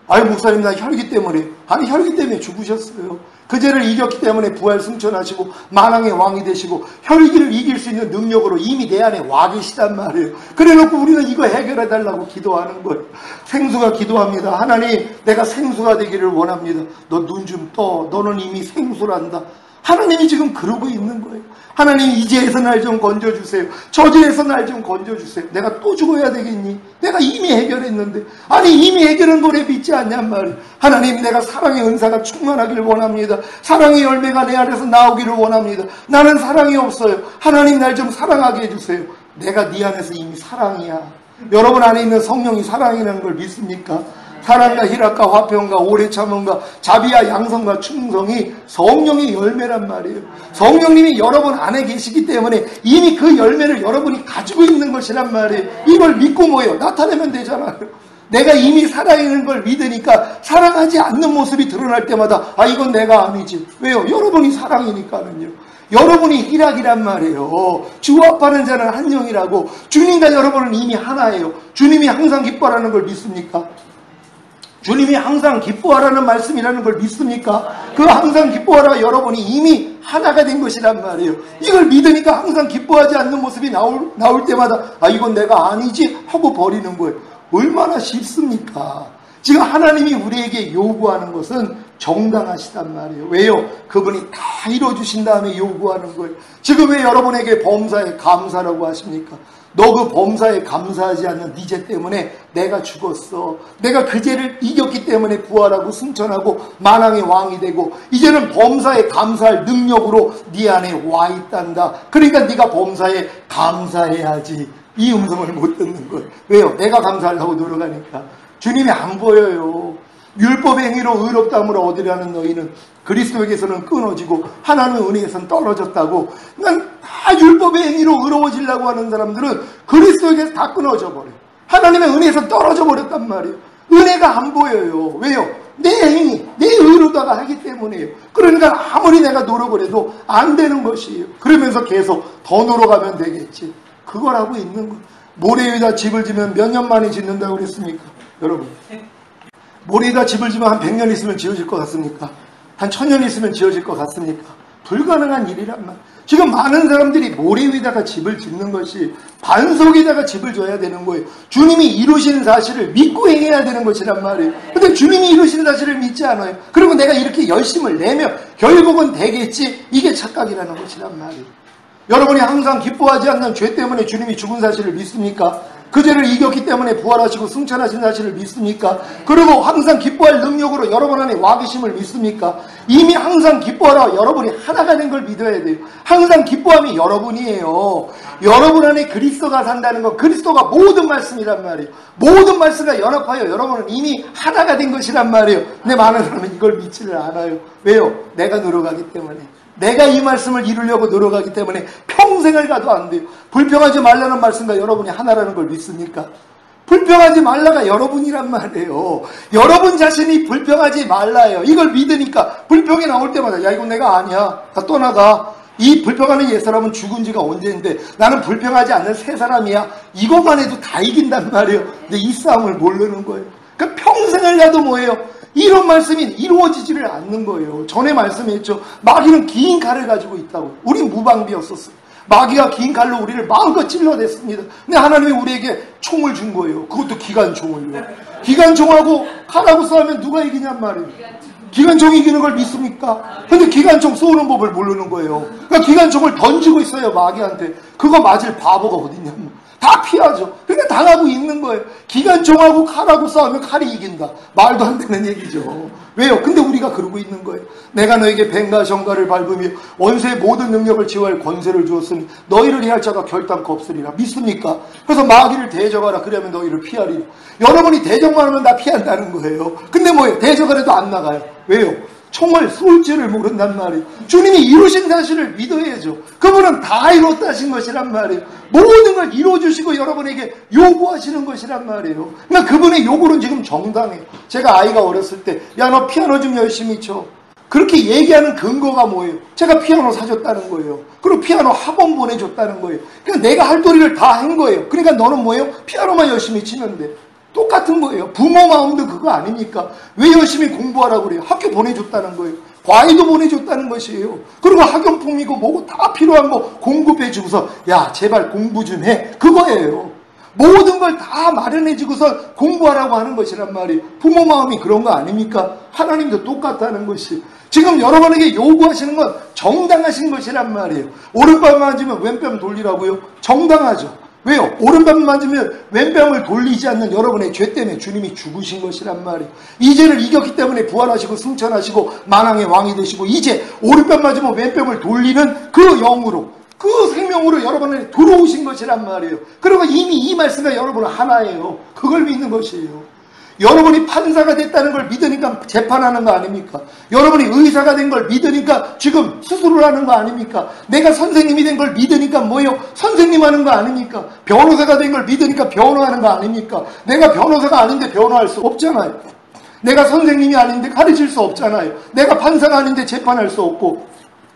Speaker 1: 아유 목사님 나 혈기 때문에. 아니 혈기 때문에 죽으셨어요. 그 죄를 이겼기 때문에 부활 승천하시고 만왕의 왕이 되시고 혈기를 이길 수 있는 능력으로 이미 내 안에 와 계시단 말이에요. 그래놓고 우리는 이거 해결해 달라고 기도하는 거예요. 생수가 기도합니다. 하나님 내가 생수가 되기를 원합니다. 너 눈 좀 떠. 너는 이미 생수란다. 하나님이 지금 그러고 있는 거예요. 하나님 이 죄에서 날 좀 건져주세요. 저 죄에서 날 좀 건져주세요. 내가 또 죽어야 되겠니? 내가 이미 해결했는데. 아니 이미 해결한 거래 믿지 않냔 말이에요. 하나님 내가 사랑의 은사가 충만하기를 원합니다. 사랑의 열매가 내 안에서 나오기를 원합니다. 나는 사랑이 없어요. 하나님 날 좀 사랑하게 해주세요. 내가 네 안에서 이미 사랑이야. 여러분 안에 있는 성령이 사랑이라는 걸 믿습니까? 사랑과 희락과 화평과 오래 참음과 자비와 양성과 충성이 성령의 열매란 말이에요. 성령님이 여러분 안에 계시기 때문에 이미 그 열매를 여러분이 가지고 있는 것이란 말이에요. 이걸 믿고 뭐예요? 나타내면 되잖아요. 내가 이미 살아있는 걸 믿으니까 사랑하지 않는 모습이 드러날 때마다 아 이건 내가 아니지. 왜요? 여러분이 사랑이니까는요. 여러분이 희락이란 말이에요. 주와 합하는 자는 한 영이라고. 주님과 여러분은 이미 하나예요. 주님이 항상 기뻐하라는 걸 믿습니까? 주님이 항상 기뻐하라는 말씀이라는 걸 믿습니까? 그 항상 기뻐하라 여러분이 이미 하나가 된 것이란 말이에요. 이걸 믿으니까 항상 기뻐하지 않는 모습이 나올 때마다 아 이건 내가 아니지 하고 버리는 거예요. 얼마나 쉽습니까? 지금 하나님이 우리에게 요구하는 것은 정당하시단 말이에요. 왜요? 그분이 다 이뤄주신 다음에 요구하는 거예요. 지금 왜 여러분에게 범사에 감사라고 하십니까? 너 그 범사에 감사하지 않는 네 죄 때문에 내가 죽었어. 내가 그 죄를 이겼기 때문에 부활하고 승천하고 만왕의 왕이 되고 이제는 범사에 감사할 능력으로 네 안에 와 있단다. 그러니까 네가 범사에 감사해야지. 이 음성을 못 듣는 거예요. 왜요? 내가 감사하려고 노력하니까. 주님이 안 보여요. 율법의 행위로 의롭다함을 얻으려는 너희는 그리스도에게서는 끊어지고 하나님의 은혜에서는 떨어졌다고. 난 다 율법의 행위로 의로워지려고 하는 사람들은 그리스도에게서 다 끊어져 버려요. 하나님의 은혜에서 떨어져 버렸단 말이에요. 은혜가 안 보여요. 왜요? 내 행위, 내 의로다가 하기 때문이에요. 그러니까 아무리 내가 노력을 해도 안 되는 것이에요. 그러면서 계속 더 놀아가면 되겠지. 그걸 하고 있는 거예요. 모래 위에다 집을 지면 몇 년 만에 짓는다고 그랬습니까? 여러분, 모래 위에다 집을 지면 한 100년 있으면 지어질 것 같습니까? 한 1000년 있으면 지어질 것 같습니까? 불가능한 일이란 말이에요. 지금 많은 사람들이 모래 위에다가 집을 짓는 것이 반석에다가 집을 져야 되는 거예요. 주님이 이루신 사실을 믿고 행해야 되는 것이란 말이에요. 근데 주님이 이루신 사실을 믿지 않아요. 그리고 내가 이렇게 열심을 내면 결국은 되겠지. 이게 착각이라는 것이란 말이에요. 여러분이 항상 기뻐하지 않는 죄 때문에 주님이 죽은 사실을 믿습니까? 그 죄를 이겼기 때문에 부활하시고 승천하신 사실을 믿습니까? 그리고 항상 기뻐할 능력으로 여러분 안에 와 계심을 믿습니까? 이미 항상 기뻐하라 여러분이 하나가 된 걸 믿어야 돼요. 항상 기뻐함이 여러분이에요. 여러분 안에 그리스도가 산다는 건 그리스도가 모든 말씀이란 말이에요. 모든 말씀과 연합하여 여러분은 이미 하나가 된 것이란 말이에요. 근데 많은 사람은 이걸 믿지를 않아요. 왜요? 내가 노력하기 때문에. 내가 이 말씀을 이루려고 노력하기 때문에 평생을 가도 안 돼요. 불평하지 말라는 말씀과 여러분이 하나라는 걸 믿습니까? 불평하지 말라가 여러분이란 말이에요. 여러분 자신이 불평하지 말라요. 이걸 믿으니까 불평이 나올 때마다 야 이건 내가 아니야. 다 떠나가. 이 불평하는 옛사람은 죽은 지가 언제인데 나는 불평하지 않는 새 사람이야. 이것만 해도 다 이긴단 말이에요. 근데 이 싸움을 모르는 거예요. 그러니까 평생을 가도 뭐예요? 이런 말씀이 이루어지지를 않는 거예요. 전에 말씀했죠. 마귀는 긴 칼을 가지고 있다고. 우린 무방비였었어요. 마귀가 긴 칼로 우리를 마음껏 찔러댔습니다. 근데 하나님이 우리에게 총을 준 거예요. 그것도 기관총을요. 기관총하고 칼하고 싸우면 누가 이기냔 말이에요. 기관총이 이기는 걸 믿습니까? 근데 기관총 쏘는 법을 모르는 거예요. 그러니까 기관총을 던지고 있어요. 마귀한테. 그거 맞을 바보가 어딨냐면. 다 피하죠. 그러니까 당하고 있는 거예요. 기관총하고 칼하고 싸우면 칼이 이긴다. 말도 안 되는 얘기죠. 왜요? 근데 우리가 그러고 있는 거예요. 내가 너에게 뱀과 정갈을 밟으며 원수의 모든 능력을 제어할 권세를 주었으니 너희를 해할 자가 결단코 없으리라. 믿습니까? 그래서 마귀를 대적하라. 그러면 너희를 피하리라. 여러분이 대적만 하면 다 피한다는 거예요. 근데 뭐예요? 대적을 해도 안 나가요. 왜요? 총을 쏠 줄을 모른단 말이에요. 주님이 이루신 사실을 믿어야죠. 그분은 다 이뤘다 하신 것이란 말이에요. 모든 걸 이루어주시고 여러분에게 요구하시는 것이란 말이에요. 그러니까 그분의 요구는 지금 정당해요. 제가 아이가 어렸을 때 야 너 피아노 좀 열심히 쳐. 그렇게 얘기하는 근거가 뭐예요? 제가 피아노 사줬다는 거예요. 그리고 피아노 학원 보내줬다는 거예요. 그러니까 내가 할 도리를 다 한 거예요. 그러니까 너는 뭐예요? 피아노만 열심히 치면 돼. 똑같은 거예요. 부모 마음도 그거 아닙니까? 왜 열심히 공부하라고 그래요? 학교 보내줬다는 거예요. 과외도 보내줬다는 것이에요. 그리고 학용품이고 뭐고 다 필요한 거 공급해주고서 야 제발 공부 좀 해. 그거예요. 모든 걸 다 마련해주고서 공부하라고 하는 것이란 말이에요. 부모 마음이 그런 거 아닙니까? 하나님도 똑같다는 것이. 지금 여러분에게 요구하시는 건 정당하신 것이란 말이에요. 오른뺨 맞으면 왼뺨 돌리라고요? 정당하죠. 왜요? 오른뺨 맞으면 왼뺨을 돌리지 않는 여러분의 죄 때문에 주님이 죽으신 것이란 말이에요. 이 죄를 이겼기 때문에 부활하시고 승천하시고 만왕의 왕이 되시고 이제 오른뺨 맞으면 왼뺨을 돌리는 그 영으로 그 생명으로 여러분에 들어오신 것이란 말이에요. 그리고 이미 이 말씀과 여러분은 하나예요. 그걸 믿는 것이에요. 여러분이 판사가 됐다는 걸 믿으니까 재판하는 거 아닙니까? 여러분이 의사가 된 걸 믿으니까 지금 수술을 하는 거 아닙니까? 내가 선생님이 된 걸 믿으니까 뭐예요? 선생님 하는 거 아닙니까? 변호사가 된 걸 믿으니까 변호하는 거 아닙니까? 내가 변호사가 아닌데 변호할 수 없잖아요. 내가 선생님이 아닌데 가르칠 수 없잖아요. 내가 판사가 아닌데 재판할 수 없고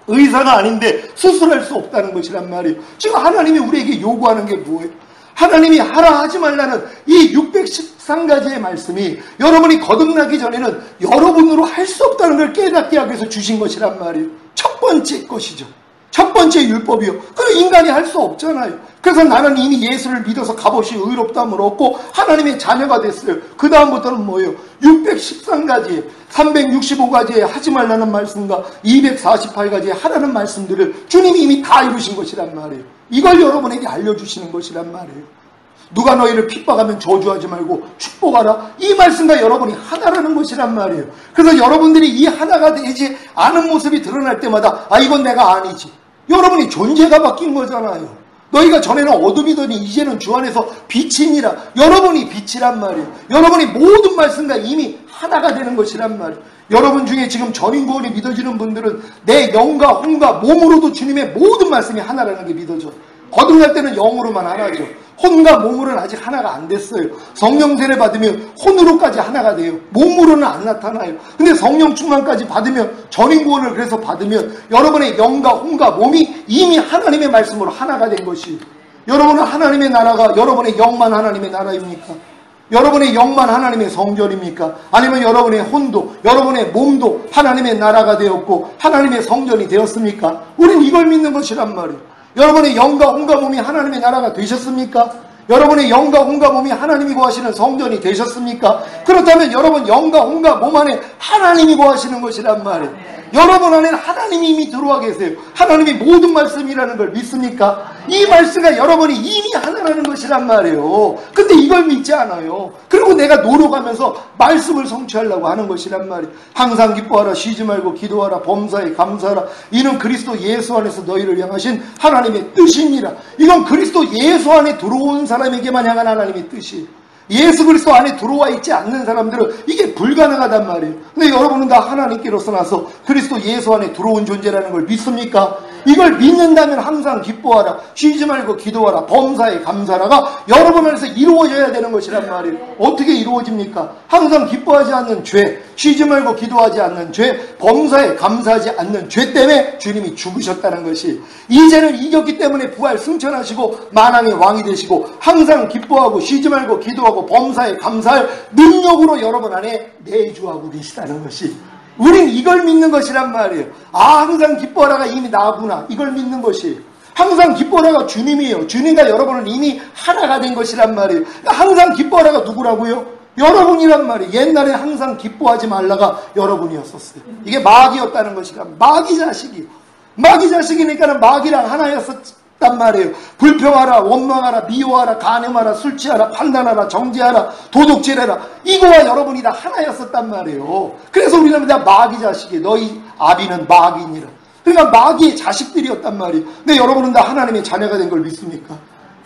Speaker 1: 의사가 아닌데 수술할 수 없다는 것이란 말이에요. 지금 하나님이 우리에게 요구하는 게 뭐예요? 하나님이 하라 하지 말라는 이 613가지의 말씀이 여러분이 거듭나기 전에는 여러분으로 할 수 없다는 걸 깨닫게 하기 위해서 주신 것이란 말이에요. 첫 번째 것이죠. 첫 번째 율법이요. 그리고 인간이 할 수 없잖아요. 그래서 나는 이미 예수를 믿어서 값없이 의롭다함을 얻고 하나님의 자녀가 됐어요. 그 다음부터는 뭐예요? 613가지, 365가지의 하지 말라는 말씀과 248가지의 하라는 말씀들을 주님이 이미 다 이루신 것이란 말이에요. 이걸 여러분에게 알려주시는 것이란 말이에요. 누가 너희를 핍박하면 저주하지 말고 축복하라. 이 말씀과 여러분이 하나라는 것이란 말이에요. 그래서 여러분들이 이 하나가 되지 않은 모습이 드러날 때마다 아 이건 내가 아니지. 여러분이 존재가 바뀐 거잖아요. 너희가 전에는 어둠이더니 이제는 주 안에서 빛이니라. 여러분이 빛이란 말이에요. 여러분이 모든 말씀과 이미 하나가 되는 것이란 말이에요. 여러분 중에 지금 전인구원이 믿어지는 분들은 내 영과 혼과 몸으로도 주님의 모든 말씀이 하나라는 게 믿어져. 거듭날 때는 영으로만 하나죠. 혼과 몸으로는 아직 하나가 안 됐어요. 성령 세례 받으면 혼으로까지 하나가 돼요. 몸으로는 안 나타나요. 근데 성령 충만까지 받으면 전인구원을 그래서 받으면 여러분의 영과 혼과 몸이 이미 하나님의 말씀으로 하나가 된 것이에요. 여러분은 하나님의 나라가 여러분의 영만 하나님의 나라입니까? 여러분의 영만 하나님의 성전입니까? 아니면 여러분의 혼도 여러분의 몸도 하나님의 나라가 되었고 하나님의 성전이 되었습니까? 우린 이걸 믿는 것이란 말이에요. 여러분의 영과 혼과 몸이 하나님의 나라가 되셨습니까? 여러분의 영과 혼과 몸이 하나님이 거하시는 성전이 되셨습니까? 그렇다면 여러분 영과 혼과 몸 안에 하나님이 거하시는 것이란 말이에요. 여러분 안에는 하나님이 이미 들어와 계세요. 하나님이 모든 말씀이라는 걸 믿습니까? 이 말씀과 여러분이 이미 하나라는 것이란 말이에요. 근데 이걸 믿지 않아요. 그리고 내가 노력하면서 말씀을 성취하려고 하는 것이란 말이에요. 항상 기뻐하라, 쉬지 말고 기도하라, 범사에 감사하라. 이는 그리스도 예수 안에서 너희를 향하신 하나님의 뜻이니라. 이건 그리스도 예수 안에 들어온 사람에게만 향한 하나님의 뜻이에요. 예수 그리스도 안에 들어와 있지 않는 사람들은 이게 불가능하단 말이에요. 근데 여러분은 다 하나님께로서 나서 그리스도 예수 안에 들어온 존재라는 걸 믿습니까? 이걸 믿는다면 항상 기뻐하라, 쉬지 말고 기도하라, 범사에 감사하라가 여러분 안에서 이루어져야 되는 것이란 말이에요. 어떻게 이루어집니까? 항상 기뻐하지 않는 죄, 쉬지 말고 기도하지 않는 죄, 범사에 감사하지 않는 죄 때문에 주님이 죽으셨다는 것이 이 죄를 이겼기 때문에 부활 승천하시고 만왕의 왕이 되시고 항상 기뻐하고 쉬지 말고 기도하고 범사에 감사할 능력으로 여러분 안에 내주하고 계시다는 것이 우린 이걸 믿는 것이란 말이에요. 아 항상 기뻐하라가 이미 나구나. 이걸 믿는 것이 항상 기뻐하라가 주님이에요. 주님과 여러분은 이미 하나가 된 것이란 말이에요. 항상 기뻐하라가 누구라고요? 여러분이란 말이에요. 옛날에 항상 기뻐하지 말라가 여러분이었었어요. 이게 마귀였다는 것이라. 마귀 자식이니까는 마귀랑 하나였었단 말이에요. 불평하라, 원망하라, 미워하라, 간음하라, 술 취하라, 판단하라, 정죄하라, 도둑질해라. 이거와 여러분이 다 하나였었단 말이에요. 그래서 우리는 다 마귀 자식이에요. 너희 아비는 마귀니라. 그러니까 마귀의 자식들이었단 말이에요. 근데 여러분은 다 하나님의 자녀가 된 걸 믿습니까?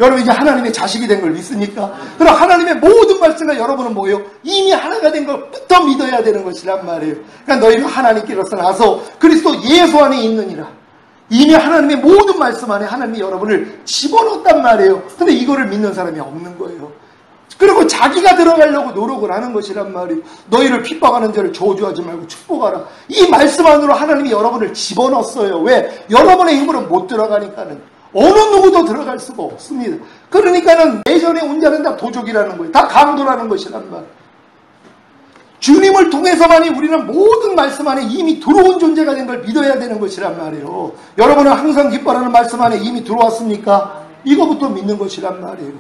Speaker 1: 여러분 이제 하나님의 자식이 된 걸 믿습니까? 그럼 하나님의 모든 말씀과 여러분은 뭐예요? 이미 하나가 된 것부터 믿어야 되는 것이란 말이에요. 그러니까 너희는 하나님께로서 나서 그리스도 예수 안에 있느니라. 이미 하나님의 모든 말씀 안에 하나님이 여러분을 집어넣었단 말이에요. 근데 이거를 믿는 사람이 없는 거예요. 그리고 자기가 들어가려고 노력을 하는 것이란 말이에요. 너희를 핍박하는 자를 저주하지 말고 축복하라. 이 말씀 안으로 하나님이 여러분을 집어넣었어요. 왜? 여러분의 힘으로 못 들어가니까는. 어느 누구도 들어갈 수가 없습니다. 그러니까는 예전에 온 자는 다 도적이라는 거예요. 다 강도라는 것이란 말. 주님을 통해서만이 우리는 모든 말씀 안에 이미 들어온 존재가 된 걸 믿어야 되는 것이란 말이에요. 여러분은 항상 기뻐하는 말씀 안에 이미 들어왔습니까? 이거부터 믿는 것이란 말이에요.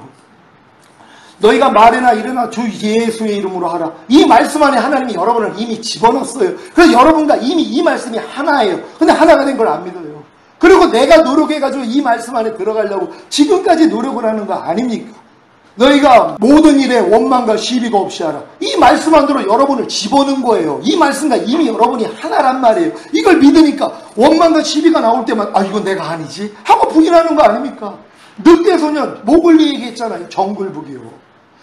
Speaker 1: 너희가 말해나 이르나 주 예수의 이름으로 하라. 이 말씀 안에 하나님이 여러분을 이미 집어넣었어요. 그래서 여러분과 이미 이 말씀이 하나예요. 근데 하나가 된 걸 안 믿어요. 그리고 내가 노력해가지고 이 말씀 안에 들어가려고 지금까지 노력을 하는 거 아닙니까? 너희가 모든 일에 원망과 시비가 없이 하라. 이 말씀 안으로 여러분을 집어넣은 거예요. 이 말씀과 이미 여러분이 하나란 말이에요. 이걸 믿으니까 원망과 시비가 나올 때만 아 이건 내가 아니지 하고 부인하는 거 아닙니까? 늑대소년 모글리 얘기했잖아요. 정글북이요.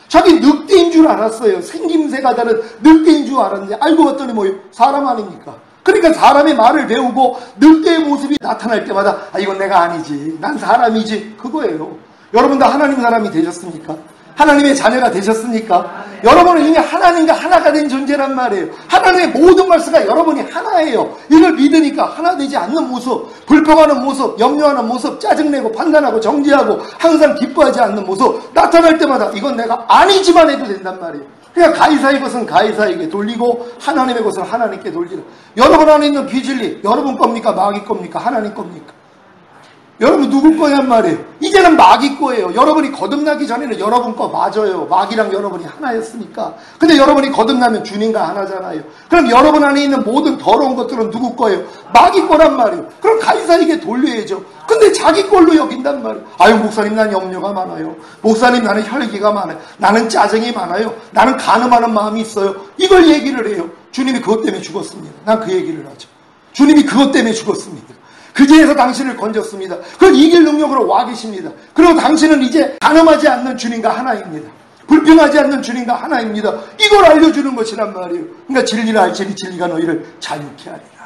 Speaker 1: 자기 늑대인 줄 알았어요. 생김새가 다른 늑대인 줄 알았는데 알고 봤더니 뭐예요? 사람 아닙니까? 그러니까 사람의 말을 배우고 늑대의 모습이 나타날 때마다 아 이건 내가 아니지 난 사람이지 그거예요. 여러분 다 하나님 사람이 되셨습니까? 하나님의 자녀가 되셨습니까? 여러분은 이미 하나님과 하나가 된 존재란 말이에요. 하나님의 모든 말씀과 여러분이 하나예요. 이걸 믿으니까 하나 되지 않는 모습, 불평하는 모습, 염려하는 모습, 짜증내고 판단하고 정죄하고 항상 기뻐하지 않는 모습 나타날 때마다 이건 내가 아니지만 해도 된단 말이에요. 그러니까 가이사의 것은 가이사에게 돌리고 하나님의 것은 하나님께 돌리라. 여러분 안에 있는 비진리 여러분 겁니까? 마귀 겁니까? 하나님 겁니까? 여러분 누구 거냔 말이에요. 이제는 마귀 거예요. 여러분이 거듭나기 전에는 여러분 거 맞아요. 마귀랑 여러분이 하나였으니까. 근데 여러분이 거듭나면 주님과 하나잖아요. 그럼 여러분 안에 있는 모든 더러운 것들은 누구 거예요? 마귀 거란 말이에요. 그럼 가이사에게 돌려야죠. 근데 자기 걸로 여긴단 말이에요. 아유 목사님 난 염려가 많아요. 목사님 나는 혈기가 많아요. 나는 짜증이 많아요. 나는 간음하는 마음이 있어요. 이걸 얘기를 해요. 주님이 그것 때문에 죽었습니다. 난 그 얘기를 하죠. 주님이 그것 때문에 죽었습니다. 그 죄에서 당신을 건졌습니다. 그걸 이길 능력으로 와 계십니다. 그리고 당신은 이제 간음하지 않는 주님과 하나입니다. 불평하지 않는 주님과 하나입니다. 이걸 알려주는 것이란 말이에요. 그러니까 진리를 알지니 진리가 너희를 자유케 하리라.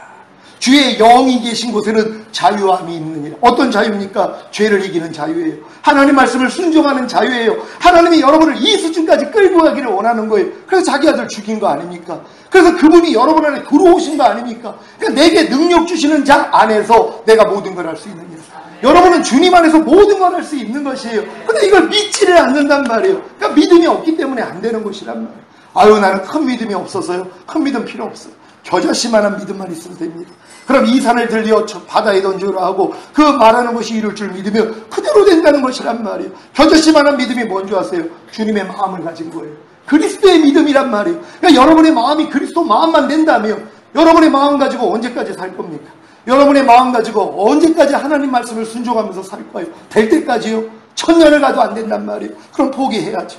Speaker 1: 주의 영이 계신 곳에는 자유함이 있느니라. 어떤 자유입니까? 죄를 이기는 자유예요. 하나님 말씀을 순종하는 자유예요. 하나님이 여러분을 이 수준까지 끌고 가기를 원하는 거예요. 그래서 자기 아들 죽인 거 아닙니까? 그래서 그분이 여러분 안에 들어오신 거 아닙니까? 그러니까 내게 능력 주시는 자 안에서 내가 모든 걸 할 수 있느니라. 여러분은 주님 안에서 모든 걸 할 수 있는 것이에요. 근데 이걸 믿지를 않는단 말이에요. 그러니까 믿음이 없기 때문에 안 되는 것이란 말이에요. 아유 나는 큰 믿음이 없어서요. 큰 믿음 필요 없어요. 겨자씨만한 믿음만 있으면 됩니다. 그럼 이 산을 들려 바다에 던지라 하고 그 말하는 것이 이룰 줄 믿으면 그대로 된다는 것이란 말이에요. 겨자씨만한 믿음이 뭔지 아세요? 주님의 마음을 가진 거예요. 그리스도의 믿음이란 말이에요. 그러니까 여러분의 마음이 그리스도 마음만 된다면 여러분의 마음 가지고 언제까지 살 겁니까? 여러분의 마음 가지고 언제까지 하나님 말씀을 순종하면서 살 거예요? 될 때까지요? 1000년을 가도 안 된단 말이에요. 그럼 포기해야죠.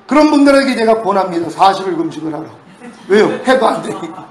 Speaker 1: 그런 분들에게 제가 권합니다. 40일 금식을 하라고. 왜요? 해도 안 되니까.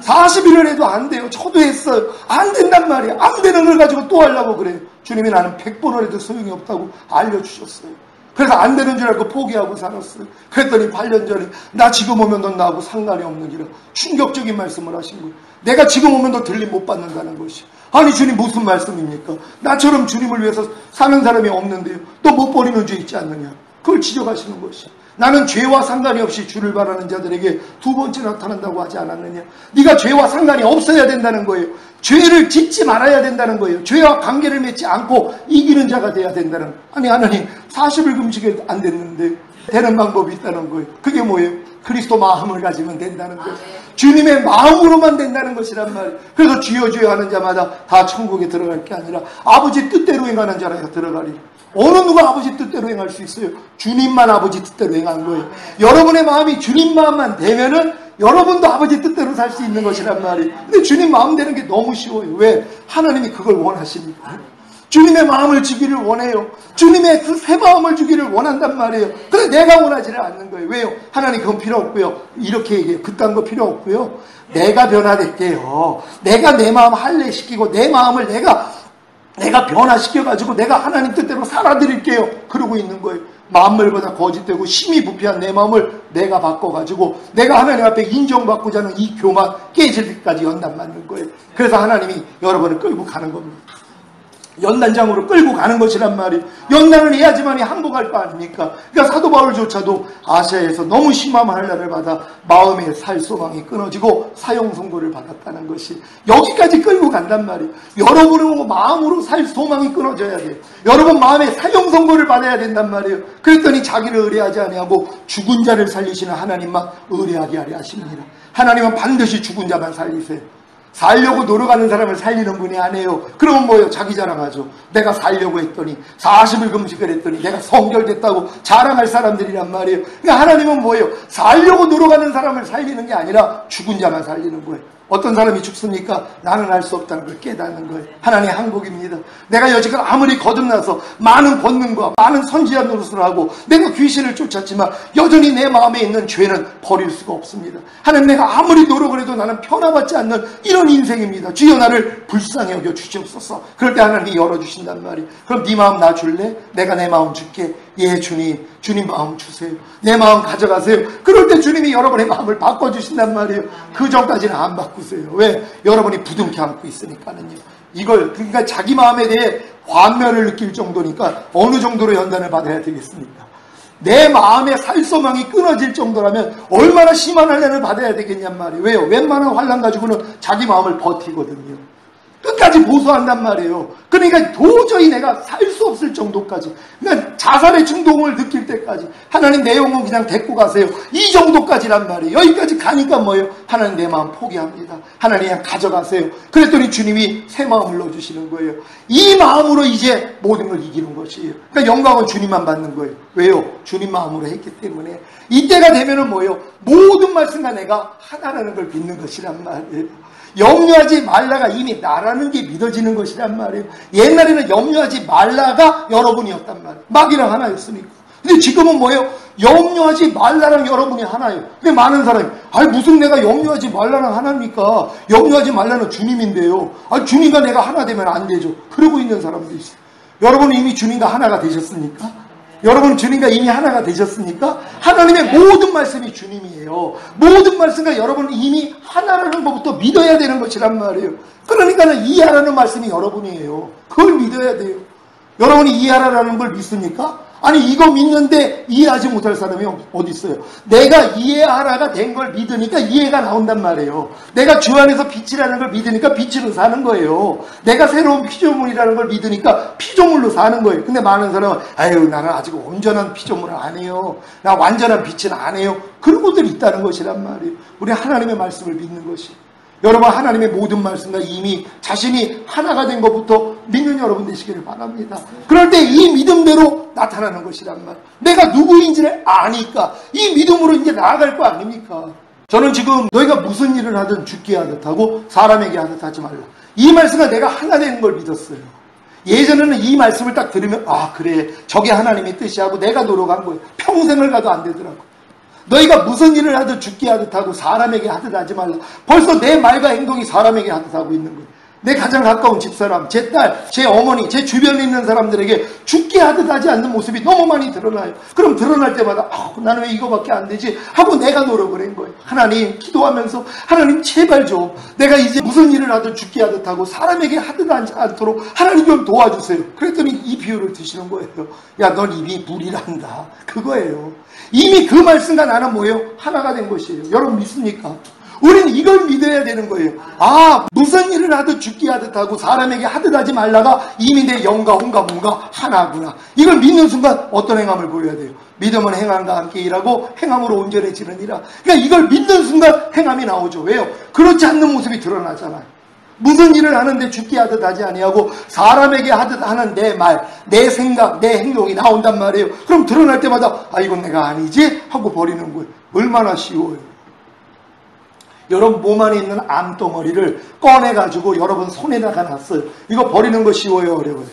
Speaker 1: 40일을 해도 안 돼요. 저도 했어요. 안 된단 말이에요. 안 되는 걸 가지고 또 하려고 그래요. 주님이 나는 100번을 해도 소용이 없다고 알려주셨어요. 그래서 안 되는 줄 알고 포기하고 살았어요. 그랬더니 8년 전에 나 지금 오면 넌 나하고 상관이 없느니라. 충격적인 말씀을 하신 거예요. 내가 지금 오면 너 들림 못 받는다는 것이. 아니 주님 무슨 말씀입니까? 나처럼 주님을 위해서 사는 사람이 없는데요. 또 못 버리는 죄 있지 않느냐. 그걸 지적하시는 것이. 나는 죄와 상관이 없이 주를 바라는 자들에게 두 번째 나타난다고 하지 않았느냐. 네가 죄와 상관이 없어야 된다는 거예요. 죄를 짓지 말아야 된다는 거예요. 죄와 관계를 맺지 않고 이기는 자가 돼야 된다는 거예요. 아니 하나님 40일 금식이 안 됐는데 되는 방법이 있다는 거예요. 그게 뭐예요? 그리스도 마음을 가지면 된다는 거예요. 주님의 마음으로만 된다는 것이란 말이에요. 그래서 주여 주여 하는 자마다 다 천국에 들어갈 게 아니라 아버지 뜻대로 행하는 자라 들어가리라. 어느 누가 아버지 뜻대로 행할 수 있어요? 주님만 아버지 뜻대로 행한 거예요. 여러분의 마음이 주님 마음만 되면은 여러분도 아버지 뜻대로 살 수 있는 것이란 말이에요. 근데 주님 마음 되는 게 너무 쉬워요. 왜? 하나님이 그걸 원하시니까. 주님의 마음을 주기를 원해요. 주님의 그 새 마음을 주기를 원한단 말이에요. 근데 내가 원하지를 않는 거예요. 왜요? 하나님 그건 필요 없고요. 이렇게 얘기해요. 그딴 거 필요 없고요. 내가 변화될게요. 내가 내 마음 할례시키고 내 마음을 내가 변화시켜가지고 내가 하나님 뜻대로 살아드릴게요. 그러고 있는 거예요. 만물보다 거짓되고 심히 부패한 내 마음을 내가 바꿔가지고 내가 하나님 앞에 인정받고자 하는 이 교만 깨질 때까지 연단 맞는 거예요. 그래서 하나님이 여러분을 끌고 가는 겁니다. 연단장으로 끌고 가는 것이란 말이에요. 연단을 해야지만이 항복할 거 아닙니까? 그러니까 사도 바울조차도 아시아에서 너무 심한 환난을 받아 마음의 살 소망이 끊어지고 사형 선고를 받았다는 것이 여기까지 끌고 간단 말이에요. 여러분은 마음으로 살 소망이 끊어져야 돼요. 여러분 마음에 사형 선고를 받아야 된단 말이에요. 그랬더니 자기를 의뢰하지 아니하고 죽은 자를 살리시는 하나님만 의뢰하게 하려 하십니다. 하나님은 반드시 죽은 자만 살리세요. 살려고 노력하는 사람을 살리는 분이 아니에요. 그러면 뭐예요? 자기 자랑하죠. 내가 살려고 했더니 40일 금식을 했더니 내가 성결됐다고 자랑할 사람들이란 말이에요. 그러니까 하나님은 뭐예요? 살려고 노력하는 사람을 살리는 게 아니라 죽은 자만 살리는 거예요. 어떤 사람이 죽습니까? 나는 알 수 없다는 걸 깨닫는 거예요. 하나님의 항복입니다. 내가 여지껏 아무리 거듭나서 많은 권능과 많은 선지한 노릇을 하고 내가 귀신을 쫓았지만 여전히 내 마음에 있는 죄는 버릴 수가 없습니다. 하나님, 내가 아무리 노력을 해도 나는 변화받지 않는 이런 인생입니다. 주여 나를 불쌍히 여겨 주시옵소서. 그럴 때 하나님이 열어주신단 말이에요. 그럼 네 마음 나 줄래? 내가 내 마음 줄게. 예, 주님 마음 주세요. 내 마음 가져가세요. 그럴 때 주님이 여러분의 마음을 바꿔주신단 말이에요. 그 전까지는 안 바꾸세요. 왜? 여러분이 부둥켜 안고 있으니까는요. 이걸 그러니까 자기 마음에 대해 환멸을 느낄 정도니까 어느 정도로 연단을 받아야 되겠습니까? 내 마음의 살소망이 끊어질 정도라면 얼마나 심한 환난을 받아야 되겠냔 말이에요. 왜요? 웬만한 환난 가지고는 자기 마음을 버티거든요. 끝까지 보수한단 말이에요. 그러니까 도저히 내가 살 수 없을 정도까지, 그러니까 자살의 충동을 느낄 때까지 하나님 내 영혼 그냥 데리고 가세요. 이 정도까지란 말이에요. 여기까지 가니까 뭐예요? 하나님 내 마음 포기합니다. 하나님 그냥 가져가세요. 그랬더니 주님이 새 마음을 넣어주시는 거예요. 이 마음으로 이제 모든 걸 이기는 것이에요. 그러니까 영광은 주님만 받는 거예요. 왜요? 주님 마음으로 했기 때문에. 이때가 되면은 뭐예요? 모든 말씀과 내가 하나라는 걸 믿는 것이란 말이에요. 염려하지 말라가 이미 나라는 게 믿어지는 것이란 말이에요. 옛날에는 염려하지 말라가 여러분이었단 말이에요. 마귀랑 하나였으니까. 근데 지금은 뭐예요? 염려하지 말라랑 여러분이 하나예요. 근데 많은 사람이 무슨 내가 염려하지 말라랑 하나입니까? 염려하지 말라는 주님인데요. 주님과 내가 하나 되면 안 되죠. 그러고 있는 사람도 있어요. 여러분은 이미 주님과 하나가 되셨습니까? 여러분 주님과 이미 하나가 되셨습니까? 하나님의 모든 말씀이 주님이에요. 모든 말씀과 여러분은 이미 하나라는 것부터 믿어야 되는 것이란 말이에요. 그러니까는 이해하라는 말씀이 여러분이에요. 그걸 믿어야 돼요. 여러분이 이해하라는 걸 믿습니까? 아니 이거 믿는데 이해하지 못할 사람이 어디 있어요? 내가 이해하라가 된 걸 믿으니까 이해가 나온단 말이에요. 내가 주 안에서 빛이라는 걸 믿으니까 빛으로 사는 거예요. 내가 새로운 피조물이라는 걸 믿으니까 피조물로 사는 거예요. 근데 많은 사람은 나는 아직 온전한 피조물은 아니에요. 나 완전한 빛은 아니에요. 그런 분들이 있다는 것이란 말이에요. 우리 하나님의 말씀을 믿는 것이. 여러분 하나님의 모든 말씀과 이미 자신이 하나가 된 것부터 믿는 여러분 되시기를 바랍니다. 그럴 때 이 믿음대로 나타나는 것이란 말. 내가 누구인지를 아니까 이 믿음으로 이제 나아갈 거 아닙니까? 저는 지금 너희가 무슨 일을 하든 죽게 하듯 하고 사람에게 하듯 하지 말라. 이 말씀과 내가 하나 되는 걸 믿었어요. 예전에는 이 말씀을 딱 들으면 그래 저게 하나님의 뜻이 하고 내가 노력한 거예요. 평생을 가도 안 되더라고요. 너희가 무슨 일을 하든 죽게 하듯 하고 사람에게 하듯 하지 말라. 벌써 내 말과 행동이 사람에게 하듯 하고 있는 거예요. 내 가장 가까운 집사람, 제 딸, 제 어머니, 제 주변에 있는 사람들에게 죽게 하듯 하지 않는 모습이 너무 많이 드러나요. 그럼 드러날 때마다 나는 왜 이거밖에 안 되지? 하고 내가 노력을 한 거예요. 하나님 기도하면서 하나님 제발 좀 내가 이제 무슨 일을 하든 죽게 하듯 하고 사람에게 하듯 하지 않도록 하나님 좀 도와주세요. 그랬더니 이 비유를 드시는 거예요. 야, 넌 이미 불이란다. 그거예요. 이미 그 말씀과 나는 뭐예요? 하나가 된 것이에요. 여러분 믿습니까? 우리는 이걸 믿어야 되는 거예요. 무슨 일을 하듯 죽게 하듯 하고 사람에게 하듯 하지 말라가 이미 내 영과 혼과 뭔가 하나구나. 이걸 믿는 순간 어떤 행함을 보여야 돼요? 믿음은 행함과 함께 일하고 행함으로 온전해지느니라. 그러니까 이걸 믿는 순간 행함이 나오죠. 왜요? 그렇지 않는 모습이 드러나잖아요. 무슨 일을 하는데 죽게 하듯 하지 아니하고 사람에게 하듯 하는 내 말, 내 생각, 내 행동이 나온단 말이에요. 그럼 드러날 때마다 이건 내가 아니지? 하고 버리는 거예요. 얼마나 쉬워요. 여러분 몸 안에 있는 암덩어리를 꺼내가지고 여러분 손에다가 놨어요. 이거 버리는 거 쉬워요, 어려워요?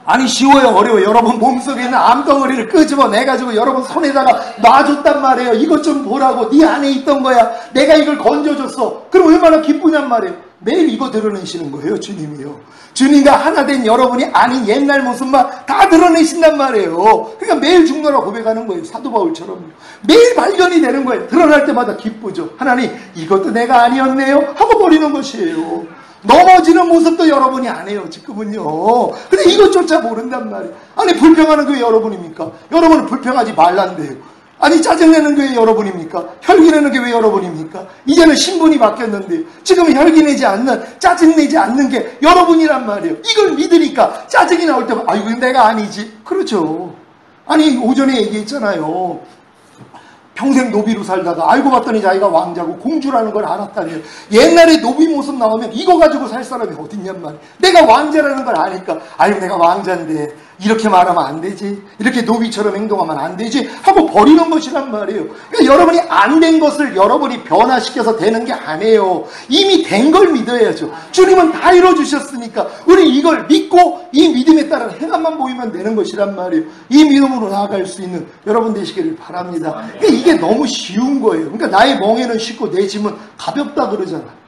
Speaker 1: 아니 쉬워요, 어려워요? 여러분 몸속에 있는 암덩어리를 끄집어내가지고 여러분 손에다가 놔줬단 말이에요. 이것 좀 보라고. 네 안에 있던 거야. 내가 이걸 건져줬어. 그럼 얼마나 기쁘냔 말이에요. 매일 이거 드러내시는 거예요, 주님이요. 주님과 하나 된 여러분이 아닌 옛날 모습만 다 드러내신단 말이에요. 그러니까 매일 죽노라 고백하는 거예요. 사도 바울처럼. 매일 발견이 되는 거예요. 드러날 때마다 기쁘죠. 하나님 이것도 내가 아니었네요 하고 버리는 것이에요. 넘어지는 모습도 여러분이 안 해요, 지금은요. 근데 이것조차 모른단 말이에요. 아니, 불평하는 게 왜 여러분입니까? 여러분은 불평하지 말란데요. 아니, 짜증내는 게 왜 여러분입니까? 혈기내는 게 왜 여러분입니까? 이제는 신분이 바뀌었는데 지금 혈기내지 않는, 짜증내지 않는 게 여러분이란 말이에요. 이걸 믿으니까 짜증이 나올 때만 아이고 내가 아니지. 그렇죠. 아니, 오전에 얘기했잖아요. 평생 노비로 살다가 알고 봤더니 자기가 왕자고 공주라는 걸 알았다니요. 옛날에 노비 모습 나오면 이거 가지고 살 사람이 어딨냔 말이에요. 내가 왕자라는 걸 아니까 아유 내가 왕자인데 이렇게 말하면 안 되지, 이렇게 노비처럼 행동하면 안 되지 하고 버리는 것이란 말이에요. 그러니까 여러분이 안 된 것을 여러분이 변화시켜서 되는 게 아니에요. 이미 된 걸 믿어야죠. 주님은 다 이뤄주셨으니까 우리 이걸 믿고 이 믿음에 따른 행함만 보이면 되는 것이란 말이에요. 이 믿음으로 나아갈 수 있는 여러분 되시기를 바랍니다. 그러니까 이게 너무 쉬운 거예요. 그러니까 나의 멍에는 쉽고 내 짐은 가볍다 그러잖아요.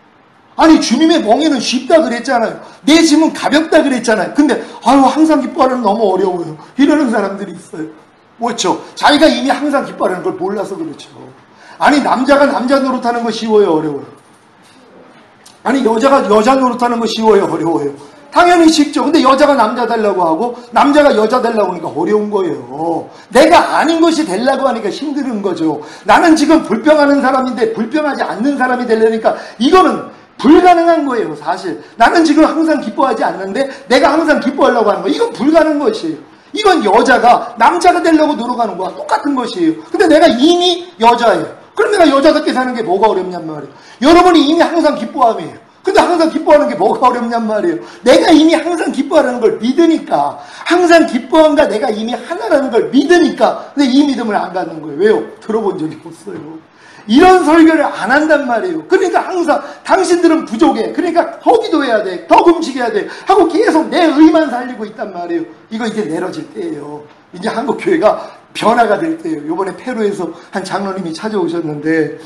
Speaker 1: 아니, 주님의 멍에는 쉽다 그랬잖아요. 내 짐은 가볍다 그랬잖아요. 근데 아유 항상 기뻐하는 너무 어려워요, 이러는 사람들이 있어요. 그렇죠? 자기가 이미 항상 기뻐하는 걸 몰라서 그렇죠. 아니, 남자가 남자 노릇하는 거 쉬워요, 어려워요? 아니, 여자가 여자 노릇하는 거 쉬워요, 어려워요? 당연히 쉽죠. 근데 여자가 남자 되려고 하고 남자가 여자 되려고 하니까 어려운 거예요. 내가 아닌 것이 되려고 하니까 힘든 거죠. 나는 지금 불평하는 사람인데 불평하지 않는 사람이 되려니까 이거는 불가능한 거예요, 사실. 나는 지금 항상 기뻐하지 않는데 내가 항상 기뻐하려고 하는 거, 이건 불가능한 것이에요. 이건 여자가 남자가 되려고 노력하는 거와 똑같은 것이에요. 근데 내가 이미 여자예요. 그럼 내가 여자답게 사는 게 뭐가 어렵냔 말이에요. 여러분이 이미 항상 기뻐함이에요. 근데 항상 기뻐하는 게 뭐가 어렵냔 말이에요. 내가 이미 항상 기뻐하는 걸 믿으니까, 항상 기뻐함과 내가 이미 하나라는 걸 믿으니까 근데 이 믿음을 안 갖는 거예요. 왜요? 들어본 적이 없어요. 이런 설교를 안 한단 말이에요. 그러니까 항상 당신들은 부족해, 그러니까 더 기도해야 돼, 더 금식해야 돼 하고 계속 내 의만 살리고 있단 말이에요. 이거 이제 내려질 때예요. 이제 한국교회가 변화가 될 때예요. 이번에 페루에서 한 장로님이 찾아오셨는데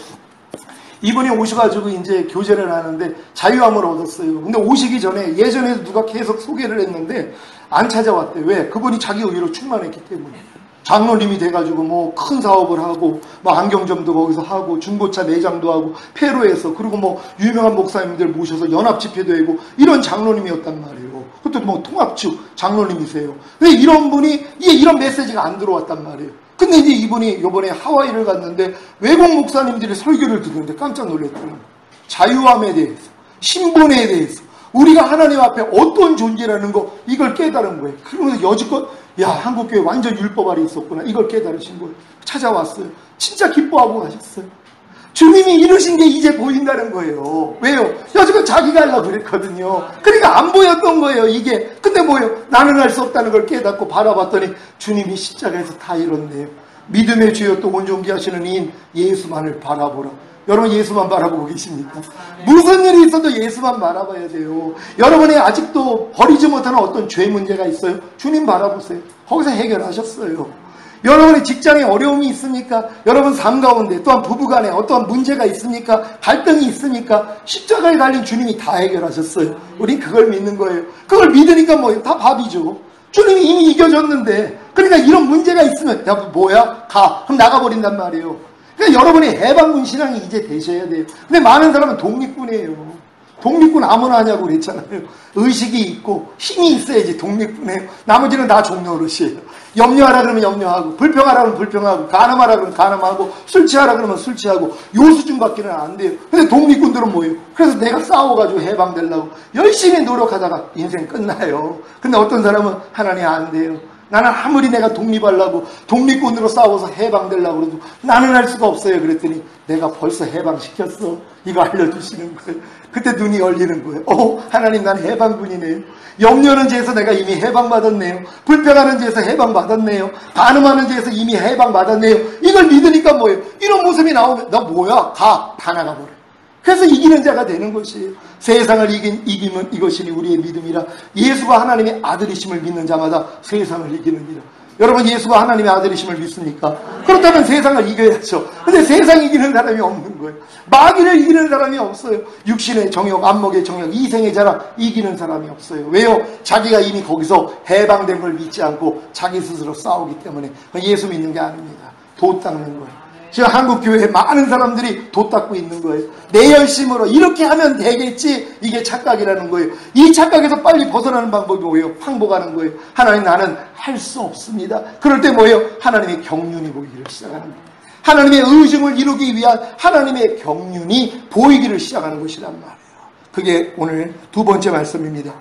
Speaker 1: 이분이 오셔가지고 이제 교제를 하는데 자유함을 얻었어요. 근데 오시기 전에 예전에도 누가 계속 소개를 했는데 안 찾아왔대요. 왜? 그분이 자기 의로 충만했기 때문에. 장로님이 돼가지고 뭐 큰 사업을 하고 뭐 안경점도 거기서 하고 중고차 매장도 하고 페루에서, 그리고 뭐 유명한 목사님들 모셔서 연합 집회도 하고 이런 장로님이었단 말이에요. 그것도 뭐 통합축 장로님이세요. 근데 이런 분이 이런 메시지가 안 들어왔단 말이에요. 근데 이제 이분이 이번에 하와이를 갔는데 외국 목사님들이 설교를 듣는데 깜짝 놀랐더라고요. 자유함에 대해서, 신분에 대해서, 우리가 하나님 앞에 어떤 존재라는 거, 이걸 깨달은 거예요. 그러면서 여지껏 야, 한국교회 완전 율법 아래 있었구나, 이걸 깨달으신 거예요. 찾아왔어요. 진짜 기뻐하고 가셨어요. 주님이 이루신 게 이제 보인다는 거예요. 왜요? 여지껏 자기가 하려고 그랬거든요. 그러니까 안 보였던 거예요, 이게. 근데 뭐예요? 나는 할 수 없다는 걸 깨닫고 바라봤더니 주님이 십자가에서 다 이뤘네요. 믿음의 주여 또 온전케 하시는 이인 예수만을 바라보라. 여러분 예수만 바라보고 계십니까? 무슨 일이 있어도 예수만 바라봐야 돼요. 여러분이 아직도 버리지 못하는 어떤 죄 문제가 있어요? 주님 바라보세요. 거기서 해결하셨어요. 여러분의 직장에 어려움이 있습니까? 여러분 삶 가운데 또한 부부간에 어떠한 문제가 있습니까? 갈등이 있습니까? 십자가에 달린 주님이 다 해결하셨어요. 우린 그걸 믿는 거예요. 그걸 믿으니까 뭐예요? 다 밥이죠. 주님이 이미 이겨줬는데, 그러니까 이런 문제가 있으면 야 뭐야? 가. 그럼 나가버린단 말이에요. 그러니까 여러분이 해방군 신앙이 이제 되셔야 돼요. 근데 많은 사람은 독립군이에요. 독립군 아무나 하냐고 그랬잖아요. 의식이 있고 힘이 있어야지 독립군이에요. 나머지는 다 종노릇이에요. 염려하라 그러면 염려하고, 불평하라 그러면 불평하고, 간음하라 그러면 간음하고, 술 취하라 그러면 술 취하고, 요 수준밖에는 안 돼요. 근데 독립군들은 뭐예요? 그래서 내가 싸워가지고 해방되려고 열심히 노력하다가 인생 끝나요. 근데 어떤 사람은 하나님 안 돼요. 나는 아무리 내가 독립하려고 독립군으로 싸워서 해방되려고 그래도 나는 할 수가 없어요. 그랬더니 내가 벌써 해방시켰어. 이거 알려주시는 거예요. 그때 눈이 열리는 거예요. 하나님 난 해방군이네요. 염려하는 죄에서 내가 이미 해방받았네요. 불평하는 죄에서 해방받았네요. 간음하는 죄에서 이미 해방받았네요. 이걸 믿으니까 뭐예요? 이런 모습이 나오면 나 뭐야? 다 나가버려. 그래서 이기는 자가 되는 것이에요. 세상을 이기면 이것이니 우리의 믿음이라. 예수가 하나님의 아들이심을 믿는 자마다 세상을 이기느니라. 여러분 예수가 하나님의 아들이심을 믿습니까? 그렇다면 세상을 이겨야죠. 근데 세상 이기는 사람이 없는 거예요. 마귀를 이기는 사람이 없어요. 육신의 정욕, 안목의 정욕, 이생의 자랑 이기는 사람이 없어요. 왜요? 자기가 이미 거기서 해방된 걸 믿지 않고 자기 스스로 싸우기 때문에. 예수 믿는 게 아닙니다. 도 닦는 거예요. 지금 한국교회에 많은 사람들이 돛 닦고 있는 거예요. 내 열심으로 이렇게 하면 되겠지. 이게 착각이라는 거예요. 이 착각에서 빨리 벗어나는 방법이 뭐예요? 항복하는 거예요. 하나님, 나는 할 수 없습니다. 그럴 때 뭐예요? 하나님의 경륜이 보이기를 시작하는 거예요. 하나님의 의중을 이루기 위한 하나님의 경륜이 보이기를 시작하는 것이란 말이에요. 그게 오늘 두 번째 말씀입니다.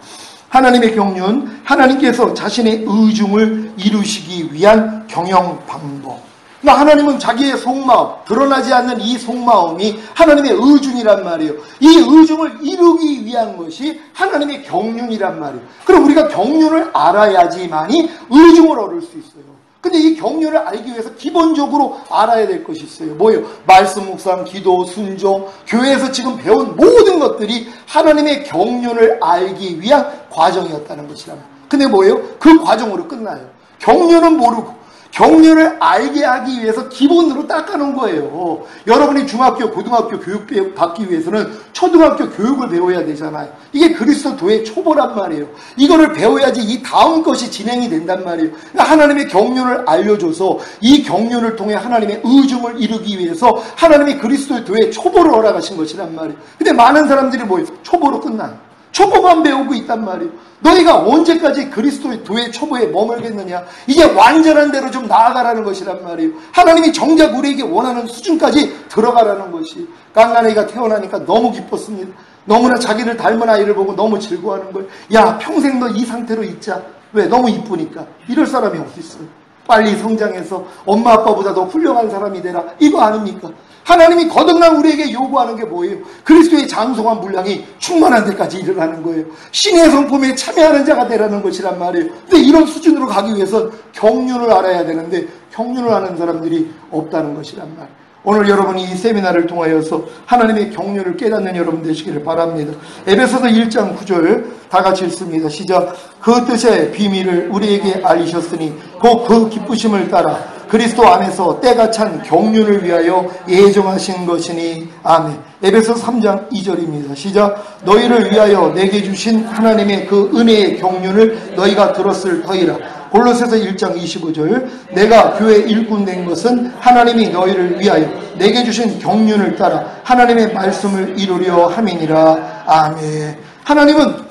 Speaker 1: 하나님의 경륜, 하나님께서 자신의 의중을 이루시기 위한 경영 방법. 하나님은 자기의 속마음, 드러나지 않는 이 속마음이 하나님의 의중이란 말이에요. 이 의중을 이루기 위한 것이 하나님의 경륜이란 말이에요. 그럼 우리가 경륜을 알아야지만이 의중을 얻을 수 있어요. 근데 이 경륜을 알기 위해서 기본적으로 알아야 될 것이 있어요. 뭐예요? 말씀, 묵상, 기도, 순종, 교회에서 지금 배운 모든 것들이 하나님의 경륜을 알기 위한 과정이었다는 것이란 말이에요. 근데 뭐예요? 그 과정으로 끝나요. 경륜은 모르고 경륜을 알게 하기 위해서 기본으로 닦아놓은 거예요. 여러분이 중학교, 고등학교 교육 받기 위해서는 초등학교 교육을 배워야 되잖아요. 이게 그리스도의 초보란 말이에요. 이거를 배워야지 이 다음 것이 진행이 된단 말이에요. 그러니까 하나님의 경륜을 알려줘서 이 경륜을 통해 하나님의 의중을 이루기 위해서 하나님이 그리스도의 도의 초보를 허락하신 것이란 말이에요. 근데 많은 사람들이 뭐예요? 초보로 끝나요. 초보만 배우고 있단 말이에요. 너희가 언제까지 그리스도의 도의 초보에 머물겠느냐? 이제 완전한 대로 좀 나아가라는 것이란 말이에요. 하나님이 정작 우리에게 원하는 수준까지 들어가라는 것이. 갓난아이가 태어나니까 너무 기뻤습니다. 너무나 자기를 닮은 아이를 보고 너무 즐거워하는 거예요. 야, 평생 너 이 상태로 있자. 왜? 너무 이쁘니까. 이럴 사람이 어디 있어요? 빨리 성장해서 엄마 아빠보다 더 훌륭한 사람이 되라. 이거 아닙니까? 하나님이 거듭난 우리에게 요구하는 게 뭐예요? 그리스도의 장성한 분량이 충만한 데까지 일어나는 거예요. 신의 성품에 참여하는 자가 되라는 것이란 말이에요. 근데 이런 수준으로 가기 위해선 경륜을 알아야 되는데 경륜을 아는 사람들이 없다는 것이란 말이에요. 오늘 여러분이 이 세미나를 통하여서 하나님의 경륜을 깨닫는 여러분 되시기를 바랍니다. 에베소서 1장 9절 다 같이 읽습니다. 시작. 그 뜻의 비밀을 우리에게 알리셨으니 곧 그 기쁘심을 따라 그리스도 안에서 때가 찬 경륜을 위하여 예정하신 것이니. 아멘. 에베소서 3장 2절입니다. 시작. 너희를 위하여 내게 주신 하나님의 그 은혜의 경륜을 너희가 들었을 터이라. 골로새서 1장 25절 내가 교회 일꾼 된 것은 하나님이 너희를 위하여 내게 주신 경륜을 따라 하나님의 말씀을 이루려 함이니라. 아멘. 하나님은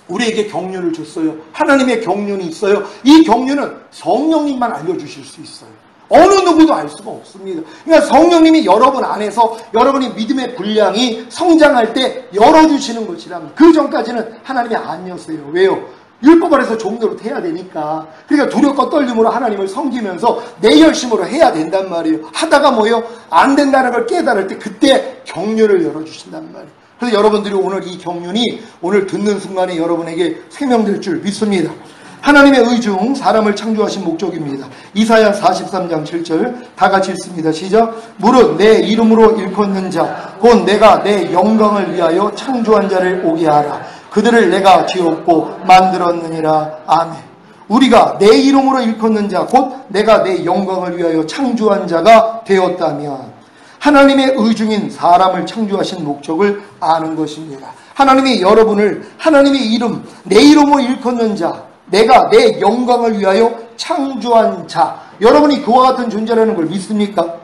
Speaker 1: 우리에게 경륜을 줬어요. 하나님의 경륜이 있어요. 이 경륜은 성령님만 알려주실 수 있어요. 어느 누구도 알 수가 없습니다. 그러니까 성령님이 여러분 안에서 여러분이 믿음의 분량이 성장할 때 열어주시는 것이라면 그 전까지는 하나님이 안 여세요. 왜요? 율법 아래서 종노릇 해야 되니까. 그러니까 두렵고 떨림으로 하나님을 섬기면서 내 열심으로 해야 된단 말이에요. 하다가 뭐예요? 안 된다는 걸 깨달을 때 그때 경륜을 열어주신단 말이에요. 그래서 여러분들이 오늘 이 경륜이 오늘 듣는 순간에 여러분에게 생명될 줄 믿습니다. 하나님의 의중, 사람을 창조하신 목적입니다. 이사야 43장 7절 다 같이 읽습니다. 시작. 무릇 내 이름으로 일컫는 자 곧 내가 내 영광을 위하여 창조한 자를 오게 하라. 그들을 내가 지었고 만들었느니라. 아멘. 우리가 내 이름으로 일컫는 자 곧 내가 내 영광을 위하여 창조한 자가 되었다면 하나님의 의중인 사람을 창조하신 목적을 아는 것입니다. 하나님이 여러분을 하나님의 이름, 내 이름으로 일컫는 자, 내가 내 영광을 위하여 창조한 자, 여러분이 그와 같은 존재라는 걸 믿습니까?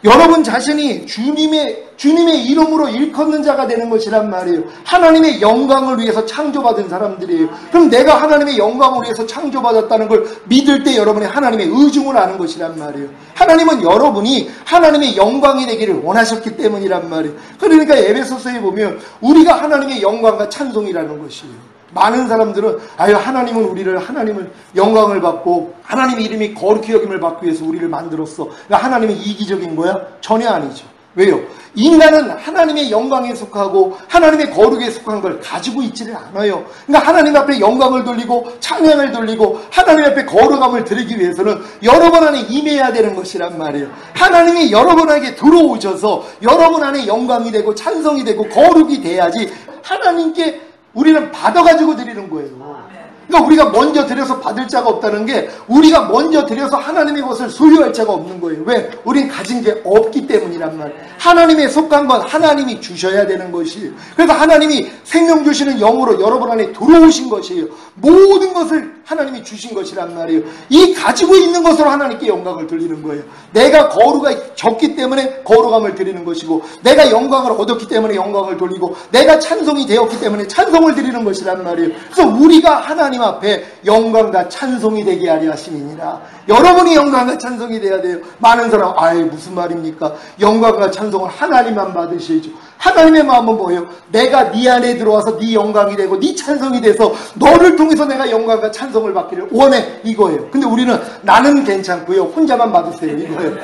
Speaker 1: 여러분 자신이 주님의 이름으로 일컫는 자가 되는 것이란 말이에요. 하나님의 영광을 위해서 창조받은 사람들이에요. 그럼 내가 하나님의 영광을 위해서 창조받았다는 걸 믿을 때 여러분이 하나님의 의중을 아는 것이란 말이에요. 하나님은 여러분이 하나님의 영광이 되기를 원하셨기 때문이란 말이에요. 그러니까 에베소서에 보면 우리가 하나님의 영광과 찬송이라는 것이에요. 많은 사람들은 하나님은 우리를 하나님을 영광을 받고 하나님의 이름이 거룩히 여김을 받기 위해서 우리를 만들었어. 그러니까 하나님은 이기적인 거야? 전혀 아니죠. 왜요? 인간은 하나님의 영광에 속하고 하나님의 거룩에 속한 걸 가지고 있지를 않아요. 그러니까 하나님 앞에 영광을 돌리고 찬양을 돌리고 하나님 앞에 거룩함을 드리기 위해서는 여러분 안에 임해야 되는 것이란 말이에요. 하나님이 여러분에게 들어오셔서 여러분 안에 영광이 되고 찬성이 되고 거룩이 돼야지 하나님께 우리는 받아가지고 드리는 거예요. 그러니까 우리가 먼저 드려서 받을 자가 없다는 게 우리가 먼저 드려서 하나님의 것을 소유할 자가 없는 거예요. 왜? 우린 가진 게 없기 때문이란 말이에요. 하나님의 속한 건 하나님이 주셔야 되는 것이에요. 그래서 하나님이 생명 주시는 영으로 여러분 안에 들어오신 것이에요. 모든 것을 하나님이 주신 것이란 말이에요. 이 가지고 있는 것으로 하나님께 영광을 돌리는 거예요. 내가 거룩이 적기 때문에 거룩함을 드리는 것이고, 내가 영광을 얻었기 때문에 영광을 돌리고, 내가 찬송이 되었기 때문에 찬송을 드리는 것이란 말이에요. 그래서 우리가 하나님 앞에 영광과 찬송이 되게 하려 하심이니라. 여러분이 영광과 찬송이 돼야 돼요. 많은 사람, 아이 무슨 말입니까? 영광과 찬송을 하나님만 받으시죠. 하나님의 마음은 뭐예요? 내가 네 안에 들어와서 네 영광이 되고 네 찬송이 돼서 너를 통해서 내가 영광과 찬송을 받기를 원해, 이거예요. 근데 우리는 나는 괜찮고요, 혼자만 받으세요, 이거예요.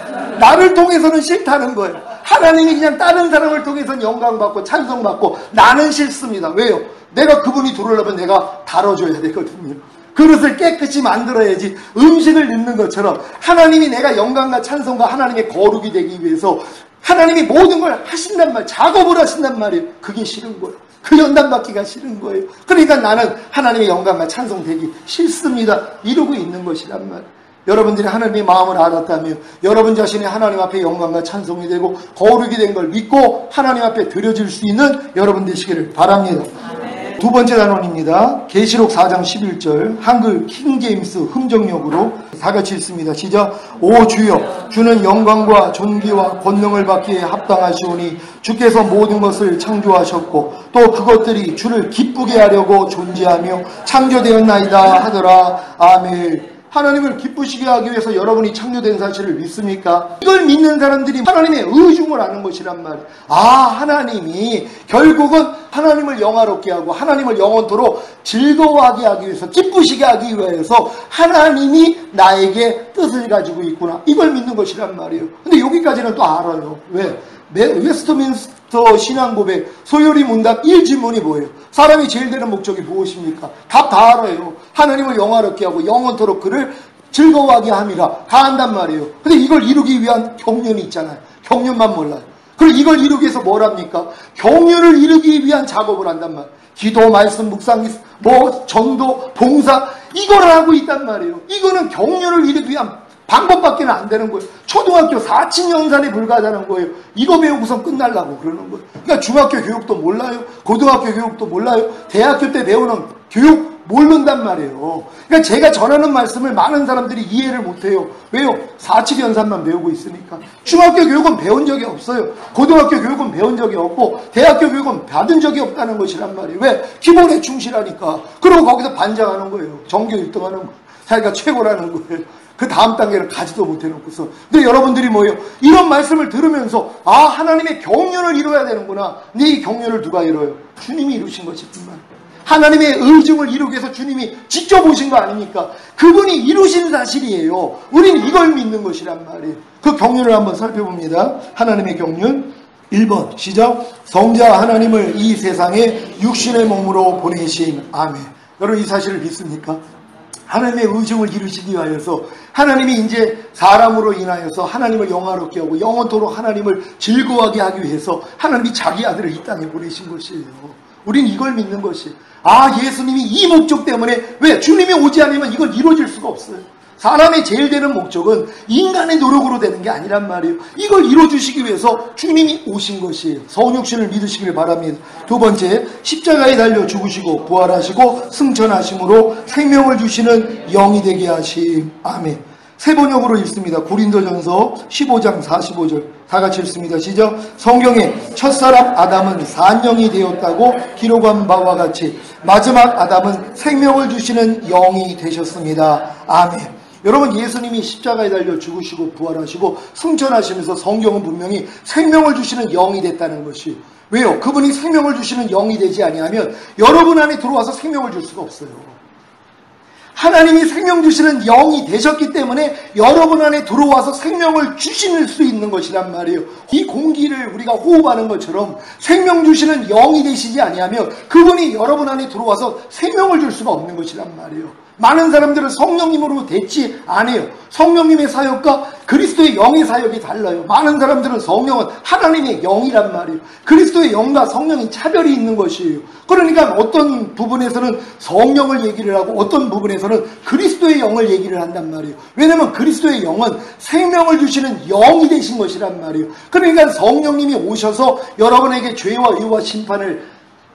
Speaker 1: 나를 통해서는 싫다는 거예요. 하나님이 그냥 다른 사람을 통해서는 영광받고 찬송받고, 나는 싫습니다. 왜요? 내가 그분이 들어오려면 내가 다뤄줘야 되거든요. 그릇을 깨끗이 만들어야지. 음식을 넣는 것처럼 하나님이 내가 영광과 찬송과 하나님의 거룩이 되기 위해서 하나님이 모든 걸 하신단 말이에요. 작업을 하신단 말이에요. 그게 싫은 거예요. 그 연단받기가 싫은 거예요. 그러니까 나는 하나님의 영광과 찬송 되기 싫습니다, 이러고 있는 것이란 말이에요. 여러분들이 하나님의 마음을 알았다면 여러분 자신이 하나님 앞에 영광과 찬송이 되고 거룩이 된 걸 믿고 하나님 앞에 드려질 수 있는 여러분 되시기를 바랍니다. 두 번째 단원입니다. 계시록 4장 11절 한글 킹제임스 흠정역으로 다 같이 읽습니다. 시작. 오 주여, 주는 영광과 존귀와 권능을 받기에 합당하시오니 주께서 모든 것을 창조하셨고 또 그것들이 주를 기쁘게 하려고 존재하며 창조되었나이다 하더라. 아멘. 하나님을 기쁘시게 하기 위해서 여러분이 창조된 사실을 믿습니까? 이걸 믿는 사람들이 하나님의 의중을 아는 것이란 말이에요. 아, 하나님이 결국은 하나님을 영화롭게 하고 하나님을 영원토록 즐거워하게 하기 위해서, 기쁘시게 하기 위해서 하나님이 나에게 뜻을 가지고 있구나, 이걸 믿는 것이란 말이에요. 근데 여기까지는 또 알아요. 왜? 웨스트민스터 신앙고백 소요리 문답 1질문이 뭐예요? 사람이 제일 되는 목적이 무엇입니까? 답 다 알아요. 하나님을 영화롭게 하고 영원토록 그를 즐거워하게 함이라 다 한단 말이에요. 근데 이걸 이루기 위한 경륜이 있잖아요. 경륜만 몰라요. 그리고 이걸 이루기 위해서 뭘 합니까? 경륜을 이루기 위한 작업을 한단 말이에요. 기도, 말씀, 묵상, 전도, 봉사, 이걸 하고 있단 말이에요. 이거는 경륜을 이루기 위한 방법밖에 안 되는 거예요. 초등학교 4층 연산에 불과하다는 거예요. 이거 배우고선 끝날라고 그러는 거예요. 그러니까 중학교 교육도 몰라요. 고등학교 교육도 몰라요. 대학교 때 배우는 교육 모른단 말이에요. 그러니까 제가 전하는 말씀을 많은 사람들이 이해를 못해요. 왜요? 4층 연산만 배우고 있으니까. 중학교 교육은 배운 적이 없어요. 고등학교 교육은 배운 적이 없고 대학교 교육은 받은 적이 없다는 것이란 말이에요. 왜? 기본에 충실하니까. 그리고 거기서 반장하는 거예요. 전교 1등하는 거예요. 자기가 최고라는 거예요. 그 다음 단계를 가지도 못해놓고서. 근데 여러분들이 뭐예요? 이런 말씀을 들으면서 아, 하나님의 경륜을 이루어야 되는구나. 근데 이 경륜을 누가 이뤄요? 주님이 이루신 것이지만, 하나님의 의중을 이루기 위해서 주님이 직접 오신 거 아닙니까? 그분이 이루신 사실이에요. 우리는 이걸 믿는 것이란 말이에요. 그 경륜을 한번 살펴봅니다. 하나님의 경륜 1번 시작. 성자 하나님을 이 세상에 육신의 몸으로 보내신. 아멘. 여러분 이 사실을 믿습니까? 하나님의 의중을 이루시기 위하여서 하나님이 이제 사람으로 인하여서 하나님을 영화롭게 하고 영원토록 하나님을 즐거워하게 하기 위해서 하나님이 자기 아들을 이 땅에 보내신 것이에요. 우린 이걸 믿는 것이에요. 아, 예수님이 이 목적 때문에, 왜? 주님이 오지 않으면 이걸 이루어질 수가 없어요. 사람의 제일 되는 목적은 인간의 노력으로 되는 게 아니란 말이에요. 이걸 이루어주시기 위해서 주님이 오신 것이에요. 성육신을 믿으시길 바랍니다. 두 번째, 십자가에 달려 죽으시고 부활하시고 승천하심으로 생명을 주시는 영이 되게 하심. 아멘. 세 번역으로 읽습니다. 고린도전서 15장 45절 다 같이 읽습니다. 시작. 성경에 첫사람 아담은 산영이 되었다고 기록한 바와 같이 마지막 아담은 생명을 주시는 영이 되셨습니다. 아멘. 여러분, 예수님이 십자가에 달려 죽으시고 부활하시고 승천하시면서 성경은 분명히 생명을 주시는 영이 됐다는 것이, 왜요? 그분이 생명을 주시는 영이 되지 아니하면 여러분 안에 들어와서 생명을 줄 수가 없어요. 하나님이 생명 주시는 영이 되셨기 때문에 여러분 안에 들어와서 생명을 주실 수 있는 것이란 말이에요. 이 공기를 우리가 호흡하는 것처럼 생명 주시는 영이 되시지 아니하면 그분이 여러분 안에 들어와서 생명을 줄 수가 없는 것이란 말이에요. 많은 사람들은 성령님으로 됐지 않아요. 성령님의 사역과 그리스도의 영의 사역이 달라요. 많은 사람들은 성령은 하나님의 영이란 말이에요. 그리스도의 영과 성령이 차별이 있는 것이에요. 그러니까 어떤 부분에서는 성령을 얘기를 하고 어떤 부분에서는 그리스도의 영을 얘기를 한단 말이에요. 왜냐하면 그리스도의 영은 생명을 주시는 영이 되신 것이란 말이에요. 그러니까 성령님이 오셔서 여러분에게 죄와 의와 심판을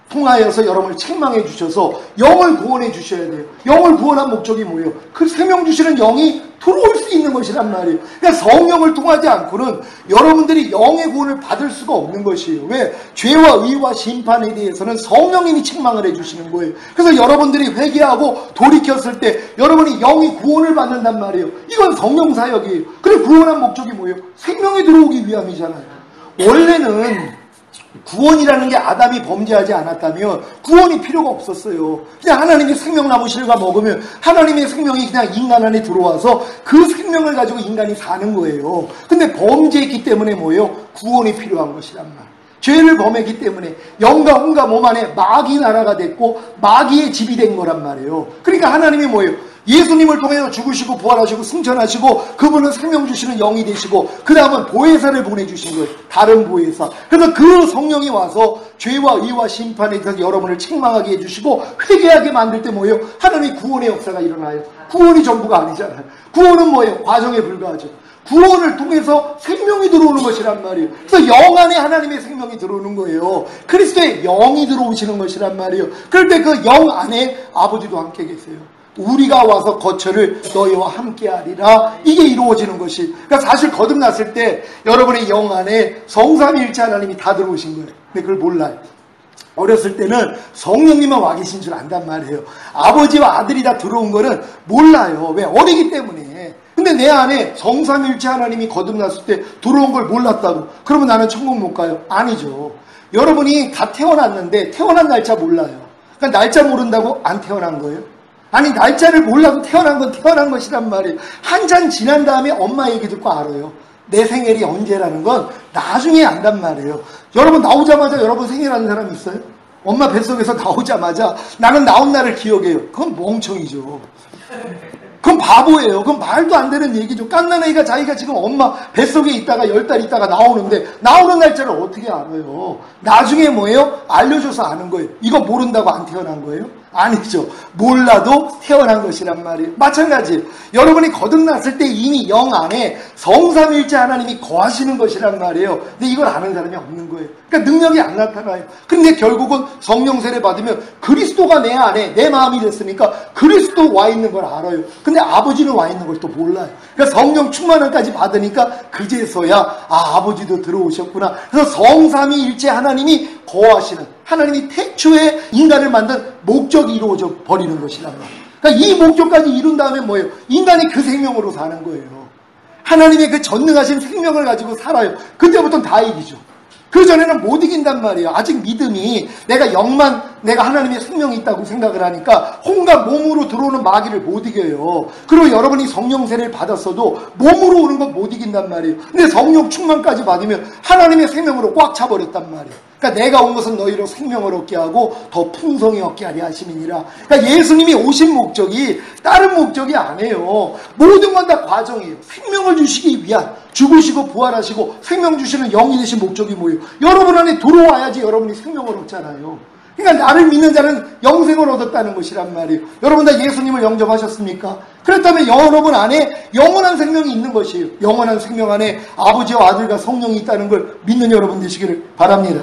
Speaker 1: 통하여서 여러분을 책망해 주셔서 영을 구원해 주셔야 돼요. 영을 구원한 목적이 뭐예요? 그 생명 주시는 영이 들어올 수 있는 것이란 말이에요. 그러니까 성령을 통하지 않고는 여러분들이 영의 구원을 받을 수가 없는 것이에요. 왜? 죄와 의와 심판에 대해서는 성령님이 책망을 해 주시는 거예요. 그래서 여러분들이 회개하고 돌이켰을 때 여러분이 영의 구원을 받는단 말이에요. 이건 성령 사역이에요. 그리고 구원한 목적이 뭐예요? 생명이 들어오기 위함이잖아요. 원래는 구원이라는 게 아담이 범죄하지 않았다면 구원이 필요가 없었어요. 그냥 하나님의 생명나무 실과 먹으면 하나님의 생명이 그냥 인간 안에 들어와서 그 생명을 가지고 인간이 사는 거예요. 근데 범죄했기 때문에 뭐예요? 구원이 필요한 것이란 말. 죄를 범했기 때문에 영과 혼과 몸 안에 마귀 나라가 됐고 마귀의 집이 된 거란 말이에요. 그러니까 하나님이 뭐예요? 예수님을 통해서 죽으시고 부활하시고 승천하시고 그분은 생명 주시는 영이 되시고 그 다음은 보혜사를 보내주신 거예요. 다른 보혜사. 그래서 그 성령이 와서 죄와 의와 심판에 대해서 여러분을 책망하게 해주시고 회개하게 만들 때 뭐예요? 하나님의 구원의 역사가 일어나요. 구원이 전부가 아니잖아요. 구원은 뭐예요? 과정에 불과하죠. 구원을 통해서 생명이 들어오는 것이란 말이에요. 그래서 영 안에 하나님의 생명이 들어오는 거예요. 그리스도의 영이 들어오시는 것이란 말이에요. 그럴 때 그 영 안에 아버지도 함께 계세요. 우리가 와서 거처를 너희와 함께 하리라. 이게 이루어지는 것이. 그러니까 사실 거듭났을 때 여러분의 영 안에 성삼위일체 하나님이 다 들어오신 거예요. 근데 그걸 몰라요. 어렸을 때는 성령님만 와 계신 줄 안단 말이에요. 아버지와 아들이 다 들어온 거는 몰라요. 왜? 어리기 때문에. 근데 내 안에 성삼위일체 하나님이 거듭났을 때 들어온 걸 몰랐다고. 그러면 나는 천국 못 가요? 아니죠. 여러분이 다 태어났는데 태어난 날짜 몰라요. 그러니까 날짜 모른다고 안 태어난 거예요? 아니 날짜를 몰라도 태어난 건 태어난 것이란 말이에요. 한참 지난 다음에 엄마 얘기 듣고 알아요. 내 생일이 언제라는 건 나중에 안단 말이에요. 여러분 나오자마자 여러분 생일하는 사람 있어요? 엄마 뱃속에서 나오자마자 나는 나온 날을 기억해요. 그건 멍청이죠. 그건 바보예요. 그건 말도 안 되는 얘기죠. 깐난 애가 자기가 지금 엄마 뱃속에 있다가 10달 있다가 나오는데 나오는 날짜를 어떻게 알아요? 나중에 뭐예요? 알려줘서 아는 거예요. 이거 모른다고 안 태어난 거예요? 아니죠. 몰라도 태어난 것이란 말이에요. 마찬가지예요. 여러분이 거듭났을 때 이미 영 안에 성삼위일체 하나님이 거하시는 것이란 말이에요. 근데 이걸 아는 사람이 없는 거예요. 그러니까 능력이 안 나타나요. 근데 결국은 성령 세례 받으면 그리스도가 내 안에 내 마음이 됐으니까 그리스도 와 있는 걸 알아요. 근데 아버지는 와 있는 걸 또 몰라요. 그러니까 성령 충만함까지 받으니까 그제서야 아버지도 들어오셨구나. 그래서 성삼위일체 하나님이 거하시는, 하나님이 태초에 인간을 만든 목적이 이루어져 버리는 것이란 말이에요. 그러니까 이 목적까지 이룬 다음에 뭐예요? 인간이 그 생명으로 사는 거예요. 하나님의 그 전능하신 생명을 가지고 살아요. 그때부터는 다 이기죠. 그 전에는 못 이긴단 말이에요. 아직 믿음이 내가 영만, 내가 하나님의 생명이 있다고 생각을 하니까 혼과 몸으로 들어오는 마귀를 못 이겨요. 그리고 여러분이 성령 세례를 받았어도 몸으로 오는 건 못 이긴단 말이에요. 근데 성령 충만까지 받으면 하나님의 생명으로 꽉 차버렸단 말이에요. 그러니까 내가 온 것은 너희로 생명을 얻게 하고 더 풍성히 얻게 하려 하심이니라. 그러니까 예수님이 오신 목적이 다른 목적이 아니에요. 모든 건 다 과정이에요. 생명을 주시기 위한, 죽으시고 부활하시고 생명 주시는 영이 되신 목적이 뭐예요? 여러분 안에 들어와야지 여러분이 생명을 얻잖아요. 그러니까 나를 믿는 자는 영생을 얻었다는 것이란 말이에요. 여러분 다 예수님을 영접하셨습니까? 그렇다면 여러분 안에 영원한 생명이 있는 것이에요. 영원한 생명 안에 아버지와 아들과 성령이 있다는 걸 믿는 여러분 되시기를 바랍니다.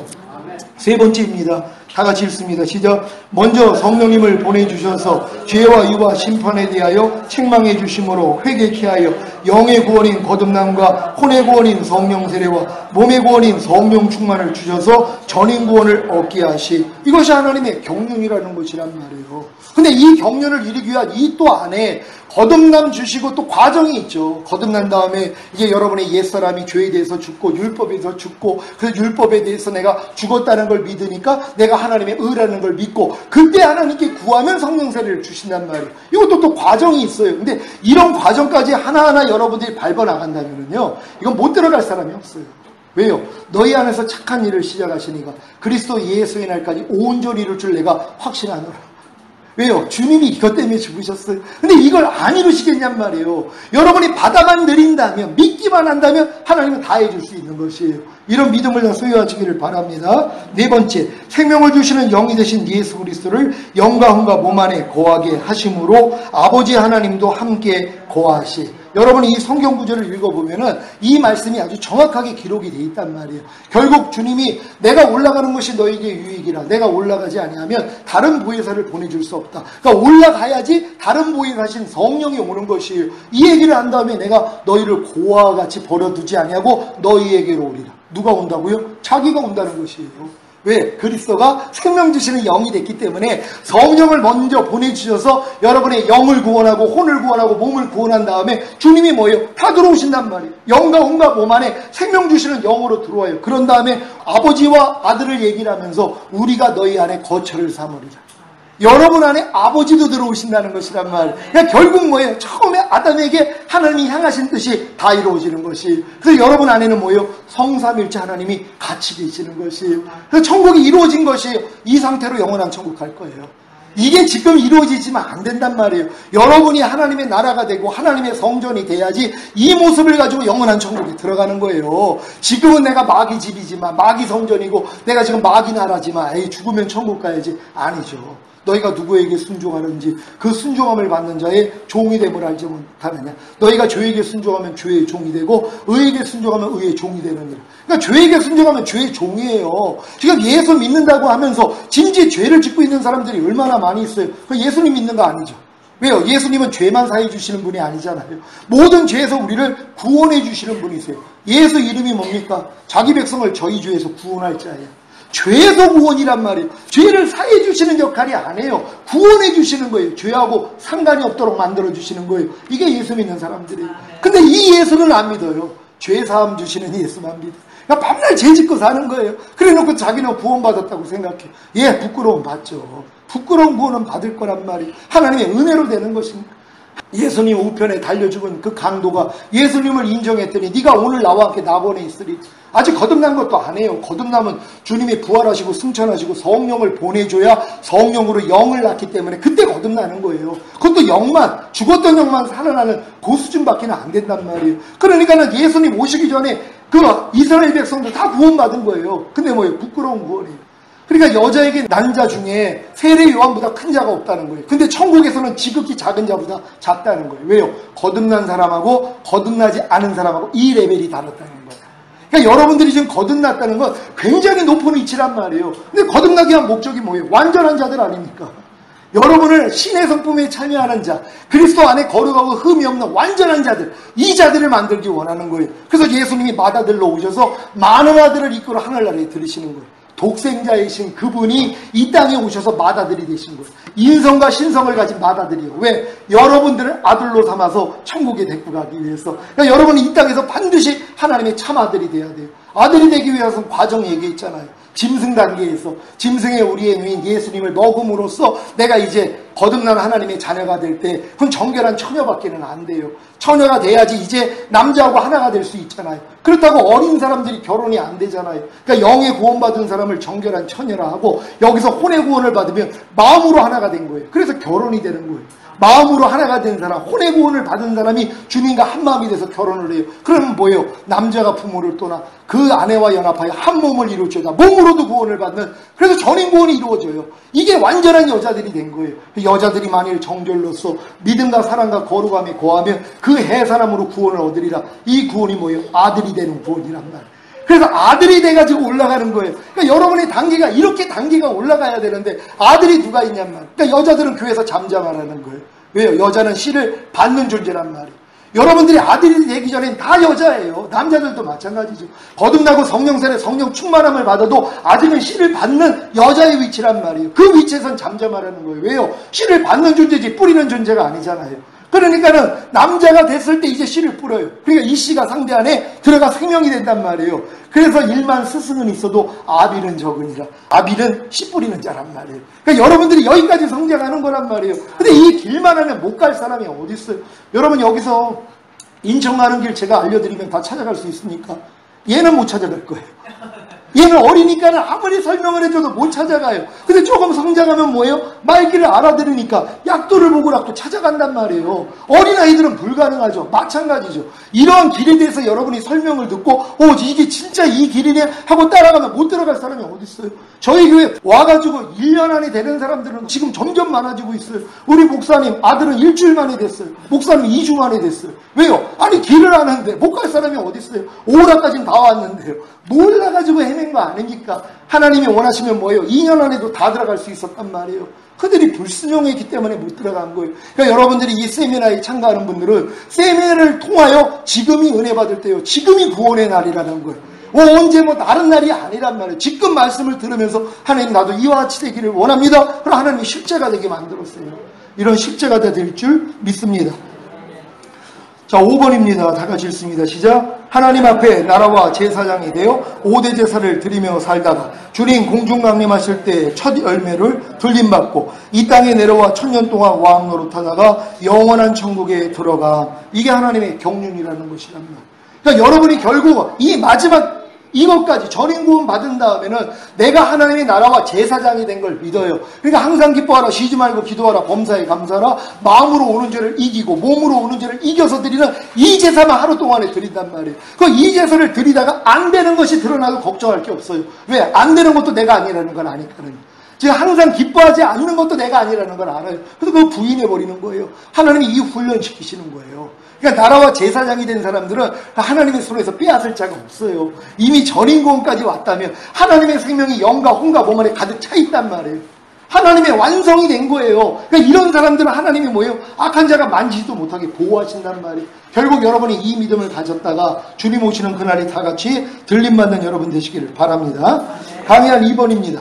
Speaker 1: 세 번째입니다. 다 같이 읽습니다. 시작. 먼저 성령님을 보내주셔서 죄와 의와 심판에 대하여 책망해 주심으로 회개케 하여 영의 구원인 거듭남과 혼의 구원인 성령 세례와 몸의 구원인 성령 충만을 주셔서 전인 구원을 얻게 하시. 이것이 하나님의 경륜이라는 것이란 말이에요. 근데 이 경륜을 이루기 위한 이 또 안에 거듭남 주시고 또 과정이 있죠. 거듭난 다음에 이제 여러분의 옛사람이 죄에 대해서 죽고 율법에 대해서 죽고 그 율법에 대해서 내가 죽었다는 걸 믿으니까 내가 하나님의 의라는 걸 믿고 그때 하나님께 구하면 성령 세례를 주신단 말이에요. 이것도 또 과정이 있어요. 근데 이런 과정까지 하나하나 여러분들이 밟아 나간다면요, 이건 못 들어갈 사람이 없어요. 왜요? 너희 안에서 착한 일을 시작하시니까 그리스도 예수의 날까지 온전히 이룰 줄 내가 확신하노라. 왜요? 주님이 이것 때문에 죽으셨어요. 근데 이걸 안 이루시겠냔 말이에요. 여러분이 받아만 내린다면, 믿기만 한다면 하나님은 다 해줄 수 있는 것이에요. 이런 믿음을 소유하시기를 바랍니다. 네 번째, 생명을 주시는 영이 되신 예수 그리스도를 영과 혼과 몸 안에 거하게 하심으로 아버지 하나님도 함께 거하시. 여러분이 이 성경 구절을 읽어보면은 이 말씀이 아주 정확하게 기록이 돼 있단 말이에요. 결국 주님이 내가 올라가는 것이 너에게 유익이라. 내가 올라가지 아니하면 다른 보혜사를 보내줄 수 없다. 그러니까 올라가야지 다른 보혜사신 성령이 오는 것이에요. 이 얘기를 한 다음에 내가 너희를 고아와 같이 버려두지 아니하고 너희에게로 오리라. 누가 온다고요? 자기가 온다는 것이에요. 왜? 그리스도가 생명 주시는 영이 됐기 때문에 성령을 먼저 보내주셔서 여러분의 영을 구원하고 혼을 구원하고 몸을 구원한 다음에 주님이 뭐예요? 다 들어오신단 말이에요. 영과 혼과 몸 안에 생명 주시는 영으로 들어와요. 그런 다음에 아버지와 아들을 얘기를 하면서 우리가 너희 안에 거처를 삼으리라. 여러분 안에 아버지도 들어오신다는 것이란 말이에요. 그러니까 결국 뭐예요? 처음에 아담에게 하나님이 향하신 뜻이 다 이루어지는 것이에요. 그래서 여러분 안에는 뭐예요? 성삼일체 하나님이 같이 계시는 것이에요. 그래서 천국이 이루어진 것이에요. 이 상태로 영원한 천국 갈 거예요. 이게 지금 이루어지지만 안 된단 말이에요. 여러분이 하나님의 나라가 되고 하나님의 성전이 돼야지 이 모습을 가지고 영원한 천국에 들어가는 거예요. 지금은 내가 마귀 집이지만 마귀 성전이고 내가 지금 마귀 나라지만 에이 죽으면 천국 가야지. 아니죠. 너희가 누구에게 순종하는지 그 순종함을 받는 자의 종이 됨을 알지 못하느냐. 너희가 죄에게 순종하면 죄의 종이 되고 의에게 순종하면 의의 종이 되느니라. 그러니까 죄에게 순종하면 죄의 종이에요. 지금 예수 믿는다고 하면서 진지 죄를 짓고 있는 사람들이 얼마나 많이 있어요. 그 예수님 믿는 거 아니죠. 왜요? 예수님은 죄만 사해 주시는 분이 아니잖아요. 모든 죄에서 우리를 구원해 주시는 분이세요. 예수 이름이 뭡니까? 자기 백성을 저희 죄에서 구원할 자예요. 죄에서 구원이란 말이에요. 죄를 사해 주시는 역할이 아니에요. 구원해 주시는 거예요. 죄하고 상관이 없도록 만들어 주시는 거예요. 이게 예수 믿는 사람들이에요. 근데 이 예수는 안 믿어요. 죄 사함 주시는 예수만 믿어요. 그러니까 밤날 죄 짓고 사는 거예요. 그래 놓고 자기는 구원받았다고 생각해. 예, 부끄러움 받죠. 부끄러운 구원은 받을 거란 말이에요. 하나님의 은혜로 되는 것입니다. 예수님 우편에 달려 죽은 그 강도가 예수님을 인정했더니 네가 오늘 나와 함께 낙원에 있으리. 아직 거듭난 것도 아니에요. 거듭남은 주님이 부활하시고 승천하시고 성령을 보내줘야 성령으로 영을 낳기 때문에 그때 거듭나는 거예요. 그것도 영만, 죽었던 영만 살아나는 그 수준밖에 안 된단 말이에요. 그러니까는 예수님 오시기 전에 그 이스라엘 백성들 다 구원받은 거예요. 근데 뭐예요? 부끄러운 구원이에요. 그러니까 여자에게 난 자 중에 세례 요한보다 큰 자가 없다는 거예요. 근데 천국에서는 지극히 작은 자보다 작다는 거예요. 왜요? 거듭난 사람하고 거듭나지 않은 사람하고 이 레벨이 다르다는 거예요. 그러니까 여러분들이 지금 거듭났다는 건 굉장히 높은 위치란 말이에요. 근데 거듭나기 위한 목적이 뭐예요? 완전한 자들 아닙니까? 여러분을 신의 성품에 참여하는 자, 그리스도 안에 거룩하고 흠이 없는 완전한 자들, 이 자들을 만들기 원하는 거예요. 그래서 예수님이 맏아들로 오셔서 많은 아들을 이끌어 하늘나라에 들이시는 거예요. 독생자이신 그분이 이 땅에 오셔서 맏아들이 되신 거예요. 인성과 신성을 가진 맏아들이에요. 왜? 여러분들을 아들로 삼아서 천국에 데리고 가기 위해서. 그러니까 여러분이 이 땅에서 반드시 하나님의 참아들이 돼야 돼요. 아들이 되기 위해서는 과정 얘기했잖아요. 짐승 단계에서 짐승의 우리의 누인 예수님을 먹음으로써 내가 이제 거듭난 하나님의 자녀가 될 때 그건 정결한 처녀밖에는 안 돼요. 처녀가 돼야지 이제 남자하고 하나가 될 수 있잖아요. 그렇다고 어린 사람들이 결혼이 안 되잖아요. 그러니까 영의 구원받은 사람을 정결한 처녀라 하고 여기서 혼의 구원을 받으면 마음으로 하나가 된 거예요. 그래서 결혼이 되는 거예요. 마음으로 하나가 된 사람, 혼의 구원을 받은 사람이 주님과 한 마음이 돼서 결혼을 해요. 그러면 뭐예요? 남자가 부모를 떠나 그 아내와 연합하여 한 몸을 이루어줘다. 몸으로도 구원을 받는, 그래서 전인 구원이 이루어져요. 이게 완전한 여자들이 된 거예요. 여자들이 만일 정결로서 믿음과 사랑과 거룩함에 거하면 그 해사람으로 구원을 얻으리라. 이 구원이 뭐예요? 아들이 되는 구원이란 말이에요. 그래서 아들이 돼가지고 올라가는 거예요. 그러니까 여러분의 단계가 이렇게 단계가 올라가야 되는데 아들이 누가 있냔 말이에요. 그러니까 여자들은 교회에서 잠잠하라는 거예요. 왜요? 여자는 씨를 받는 존재란 말이에요. 여러분들이 아들이 되기 전엔 다 여자예요. 남자들도 마찬가지죠. 거듭나고 성령세례 성령 충만함을 받아도 아직은 씨를 받는 여자의 위치란 말이에요. 그 위치에선 잠잠하라는 거예요. 왜요? 씨를 받는 존재지 뿌리는 존재가 아니잖아요. 그러니까는 남자가 됐을 때 이제 씨를 뿌려요. 그러니까 이 씨가 상대 안에 들어가 생명이 된단 말이에요. 그래서 일만 스승은 있어도 아비는 적으니라. 아비는 씨 뿌리는 자란 말이에요. 그러니까 여러분들이 여기까지 성장하는 거란 말이에요. 근데 이 길만 하면 못 갈 사람이 어디 있어요? 여러분 여기서 인천 가는 길 제가 알려드리면 다 찾아갈 수 있습니까? 얘는 못 찾아갈 거예요. 얘는 어리니까는 아무리 설명을 해줘도 못 찾아가요. 근데 근데 조금 성장하면 뭐예요? 말귀를 알아들으니까 약도를 보고 락도 찾아간단 말이에요. 어린아이들은 불가능하죠. 마찬가지죠. 이러한 길에 대해서 여러분이 설명을 듣고 이게 진짜 이 길이네 하고 따라가면 못 들어갈 사람이 어디 있어요? 저희 교회 와가지고 1년 안에 되는 사람들은 지금 점점 많아지고 있어요. 우리 목사님 아들은 일주일 만에 됐어요. 목사님 2주 만에 됐어요. 왜요? 아니 길을 아는데 못 갈 사람이 어디 있어요? 오라까지는 다 왔는데요. 몰라가지고 헤맨 거 아닙니까? 하나님이 원하시면 뭐예요? 2년 안에도 다 들어갈 수 있었단 말이에요. 그들이 불순종했기 때문에 못 들어간 거예요. 그러니까 여러분들이 이 세미나에 참가하는 분들은 세미나를 통하여 지금이 은혜 받을 때요. 지금이 구원의 날이라는 거예요. 언제 다른 날이 아니란 말이에요. 지금 말씀을 들으면서 하나님 나도 이와 같이 되기를 원합니다. 그럼 하나님이 실제가 되게 만들었어요. 이런 실제가 될 줄 믿습니다. 자, 5번입니다. 다 같이 읽습니다. 시작. 하나님 앞에 나라와 제사장이 되어 5대 제사를 드리며 살다가 주님 공중 강림하실 때 첫 열매를 들림받고 이 땅에 내려와 1000년 동안 왕 노릇하다가 영원한 천국에 들어가. 이게 하나님의 경륜이라는 것이란 말이에요. 그러니까 여러분이 결국 이 마지막 이것까지 전인구원 받은 다음에는 내가 하나님의 나라와 제사장이 된 걸 믿어요. 그러니까 항상 기뻐하라, 쉬지 말고 기도하라, 범사에 감사하라, 마음으로 오는 죄를 이기고 몸으로 오는 죄를 이겨서 드리는 이 제사만 하루 동안에 드린단 말이에요. 이 제사를 드리다가 안 되는 것이 드러나도 걱정할 게 없어요. 왜? 안 되는 것도 내가 아니라는 걸 아니까는. 제가 항상 기뻐하지 않는 것도 내가 아니라는 걸 알아요. 그래서 그거 부인해버리는 거예요. 하나님이 이 훈련시키시는 거예요. 그러니까 나라와 제사장이 된 사람들은 하나님의 손에서 빼앗을 자가 없어요. 이미 전인구원까지 왔다면 하나님의 생명이 영과 혼과 몸 안에 가득 차 있단 말이에요. 하나님의 완성이 된 거예요. 그러니까 이런 사람들은 하나님이 뭐예요? 악한 자가 만지지도 못하게 보호하신단 말이에요. 결국 여러분이 이 믿음을 가졌다가 주님 오시는 그날이 다 같이 들림받는 여러분 되시기를 바랍니다. 강의한 2번입니다.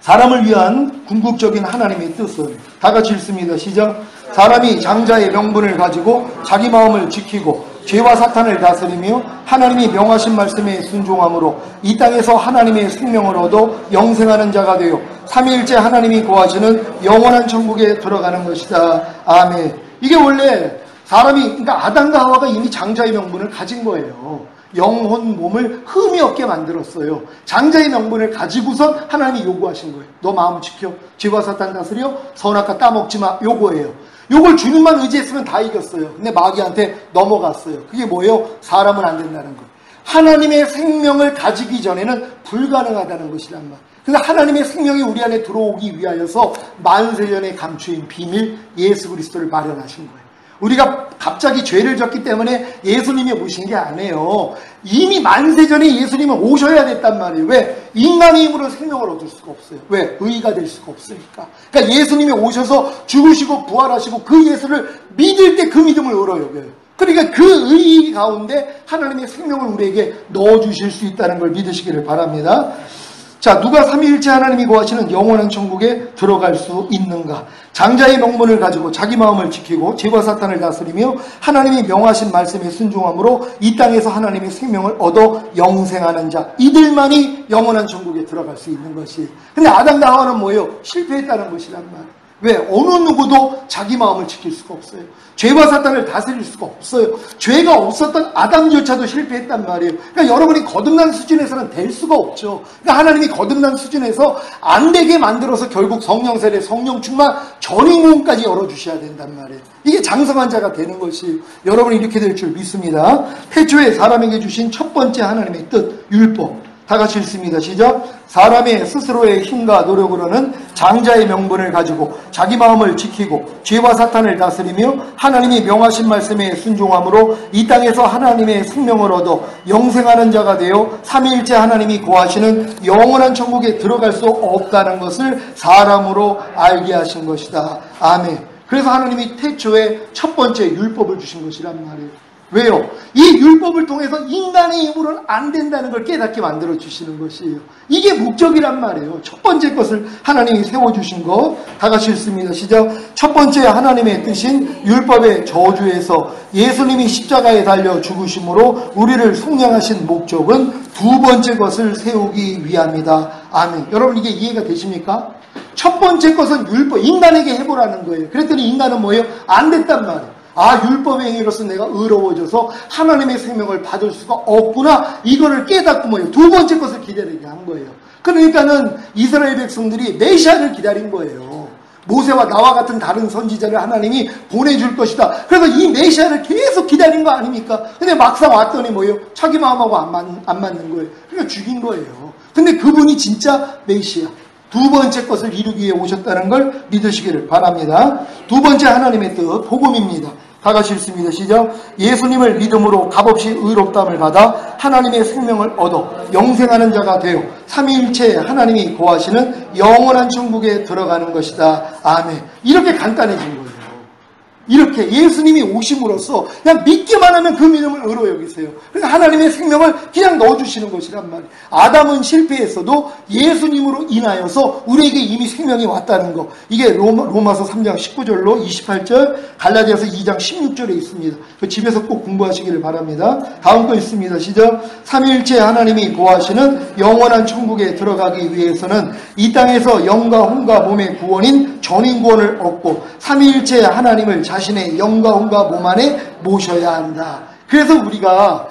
Speaker 1: 사람을 위한 궁극적인 하나님의 뜻은 다 같이 읽습니다. 시작. 사람이 장자의 명분을 가지고 자기 마음을 지키고 죄와 사탄을 다스리며 하나님이 명하신 말씀에 순종함으로 이 땅에서 하나님의 생명을 얻어 영생하는 자가 되어 삼위일체 하나님이 거하시는 영원한 천국에 들어가는 것이다. 아멘. 이게 원래 사람이, 그러니까 아담과 하와가 이미 장자의 명분을 가진 거예요. 영혼 몸을 흠이 없게 만들었어요. 장자의 명분을 가지고선 하나님이 요구하신 거예요. 너 마음 지켜. 죄와 사탄 다스려. 선악과 따먹지 마. 요거예요. 요걸 주님만 의지했으면 다 이겼어요. 근데 마귀한테 넘어갔어요. 그게 뭐예요? 사람은 안 된다는 거예요. 하나님의 생명을 가지기 전에는 불가능하다는 것이란 말. 그래서 하나님의 생명이 우리 안에 들어오기 위하여서 만세전에 감추인 비밀 예수 그리스도를 마련하신 거예요. 우리가 갑자기 죄를 졌기 때문에 예수님이 오신 게 아니에요. 이미 만세전에 예수님은 오셔야 됐단 말이에요. 왜? 인간의 힘으로 생명을 얻을 수가 없어요. 왜? 의가 될 수가 없으니까. 그러니까 예수님이 오셔서 죽으시고 부활하시고 그 예수를 믿을 때 그 믿음을 얻어요. 그러니까 그 의 가운데 하나님의 생명을 우리에게 넣어주실 수 있다는 걸 믿으시기를 바랍니다. 자, 누가 삼위일체 하나님이 거하시는 영원한 천국에 들어갈 수 있는가? 장자의 명분을 가지고 자기 마음을 지키고 죄와 사탄을 다스리며 하나님이 명하신 말씀에 순종함으로 이 땅에서 하나님의 생명을 얻어 영생하는 자, 이들만이 영원한 천국에 들어갈 수 있는 것이. 근데 아담과 하와는 뭐예요? 실패했다는 것이란 말. 왜? 어느 누구도 자기 마음을 지킬 수가 없어요. 죄와 사탄을 다스릴 수가 없어요. 죄가 없었던 아담조차도 실패했단 말이에요. 그러니까 여러분이 거듭난 수준에서는 될 수가 없죠. 그러니까 하나님이 거듭난 수준에서 안 되게 만들어서 결국 성령 세례, 성령 충만, 전인구원까지 열어주셔야 된단 말이에요. 이게 장성한 자가 되는 것이 여러분이 이렇게 될 줄 믿습니다. 태초에 사람에게 주신 첫 번째 하나님의 뜻, 율법. 다 같이 읽습니다. 시작. 사람의 스스로의 힘과 노력으로는 장자의 명분을 가지고 자기 마음을 지키고 죄와 사탄을 다스리며 하나님이 명하신 말씀에 순종함으로 이 땅에서 하나님의 생명을 얻어 영생하는 자가 되어 삼위일체 하나님이 거하시는 영원한 천국에 들어갈 수 없다는 것을 사람으로 알게 하신 것이다. 아멘. 그래서 하나님이 태초에 첫 번째 율법을 주신 것이란 말이에요. 왜요? 이 율법을 통해서 인간의 힘으로는 안 된다는 걸 깨닫게 만들어주시는 것이에요. 이게 목적이란 말이에요. 첫 번째 것을 하나님이 세워주신 것. 다 같이 읽습니다. 시작. 첫 번째 하나님의 뜻인 율법의 저주에서 예수님이 십자가에 달려 죽으심으로 우리를 속량하신 목적은 두 번째 것을 세우기 위함이다. 아멘. 여러분 이게 이해가 되십니까? 첫 번째 것은 율법, 인간에게 해보라는 거예요. 그랬더니 인간은 뭐예요? 안 됐단 말이에요. 율법의 행위로서 내가 의로워져서 하나님의 생명을 받을 수가 없구나. 이거를 깨닫고 뭐예요? 두 번째 것을 기다리게 한 거예요. 그러니까는 이스라엘 백성들이 메시아를 기다린 거예요. 모세와 나와 같은 다른 선지자를 하나님이 보내줄 것이다. 그래서 이 메시아를 계속 기다린 거 아닙니까? 근데 막상 왔더니 뭐예요? 자기 마음하고 안 맞는 거예요. 그러니까 죽인 거예요. 근데 그분이 진짜 메시아, 두 번째 것을 이루기 위해 오셨다는 걸 믿으시기를 바랍니다. 두 번째 하나님의 뜻, 복음입니다. 다 같이 읽습니다. 시작. 예수님을 믿음으로 값없이 의롭다함을 받아 하나님의 생명을 얻어 영생하는 자가 되어 삼위일체 하나님이 거하시는 영원한 천국에 들어가는 것이다. 아멘. 이렇게 간단해진 거예요. 이렇게 예수님이 오심으로써 그냥 믿기만 하면 그 믿음을 의로 여기세요. 그러니까 하나님의 생명을 그냥 넣어주시는 것이란 말이에요. 아담은 실패했어도 예수님으로 인하여서 우리에게 이미 생명이 왔다는 거. 이게 로마서 3장 19절로 28절, 갈라디아서 2장 16절에 있습니다. 그 집에서 꼭 공부하시기를 바랍니다. 다음 거 있습니다. 시작. 삼위일체 하나님이 거하시는 영원한 천국에 들어가기 위해서는 이 땅에서 영과 혼과 몸의 구원인 전인구원을 얻고 삼위일체 하나님을 자신의 영과 혼과 몸 안에 모셔야 한다. 그래서 우리가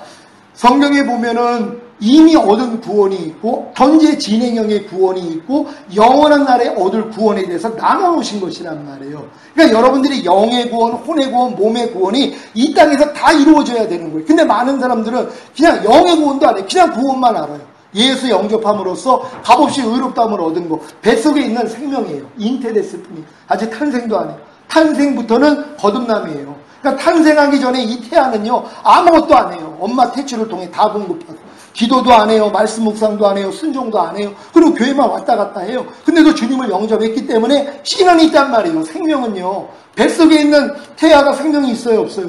Speaker 1: 성경에 보면은 이미 얻은 구원이 있고 현재 진행형의 구원이 있고 영원한 날에 얻을 구원에 대해서 나눠놓으신 것이란 말이에요. 그러니까 여러분들이 영의 구원, 혼의 구원, 몸의 구원이 이 땅에서 다 이루어져야 되는 거예요. 근데 많은 사람들은 그냥 영의 구원도 안 해요. 그냥 구원만 알아요. 예수 영접함으로써 값없이 의롭다함을 얻은 거, 뱃속에 있는 생명이에요. 잉태됐을 뿐이 아직 탄생도 안 해요. 탄생부터는 거듭남이에요. 그러니까 탄생하기 전에 이 태아는요 아무것도 안 해요. 엄마 태출을 통해 다 공급하고 기도도 안 해요. 말씀 묵상도 안 해요. 순종도 안 해요. 그리고 교회만 왔다 갔다 해요. 근데도 주님을 영접했기 때문에 씨는 있단 말이에요. 생명은요 뱃속에 있는 태아가 생명이 있어요 없어요?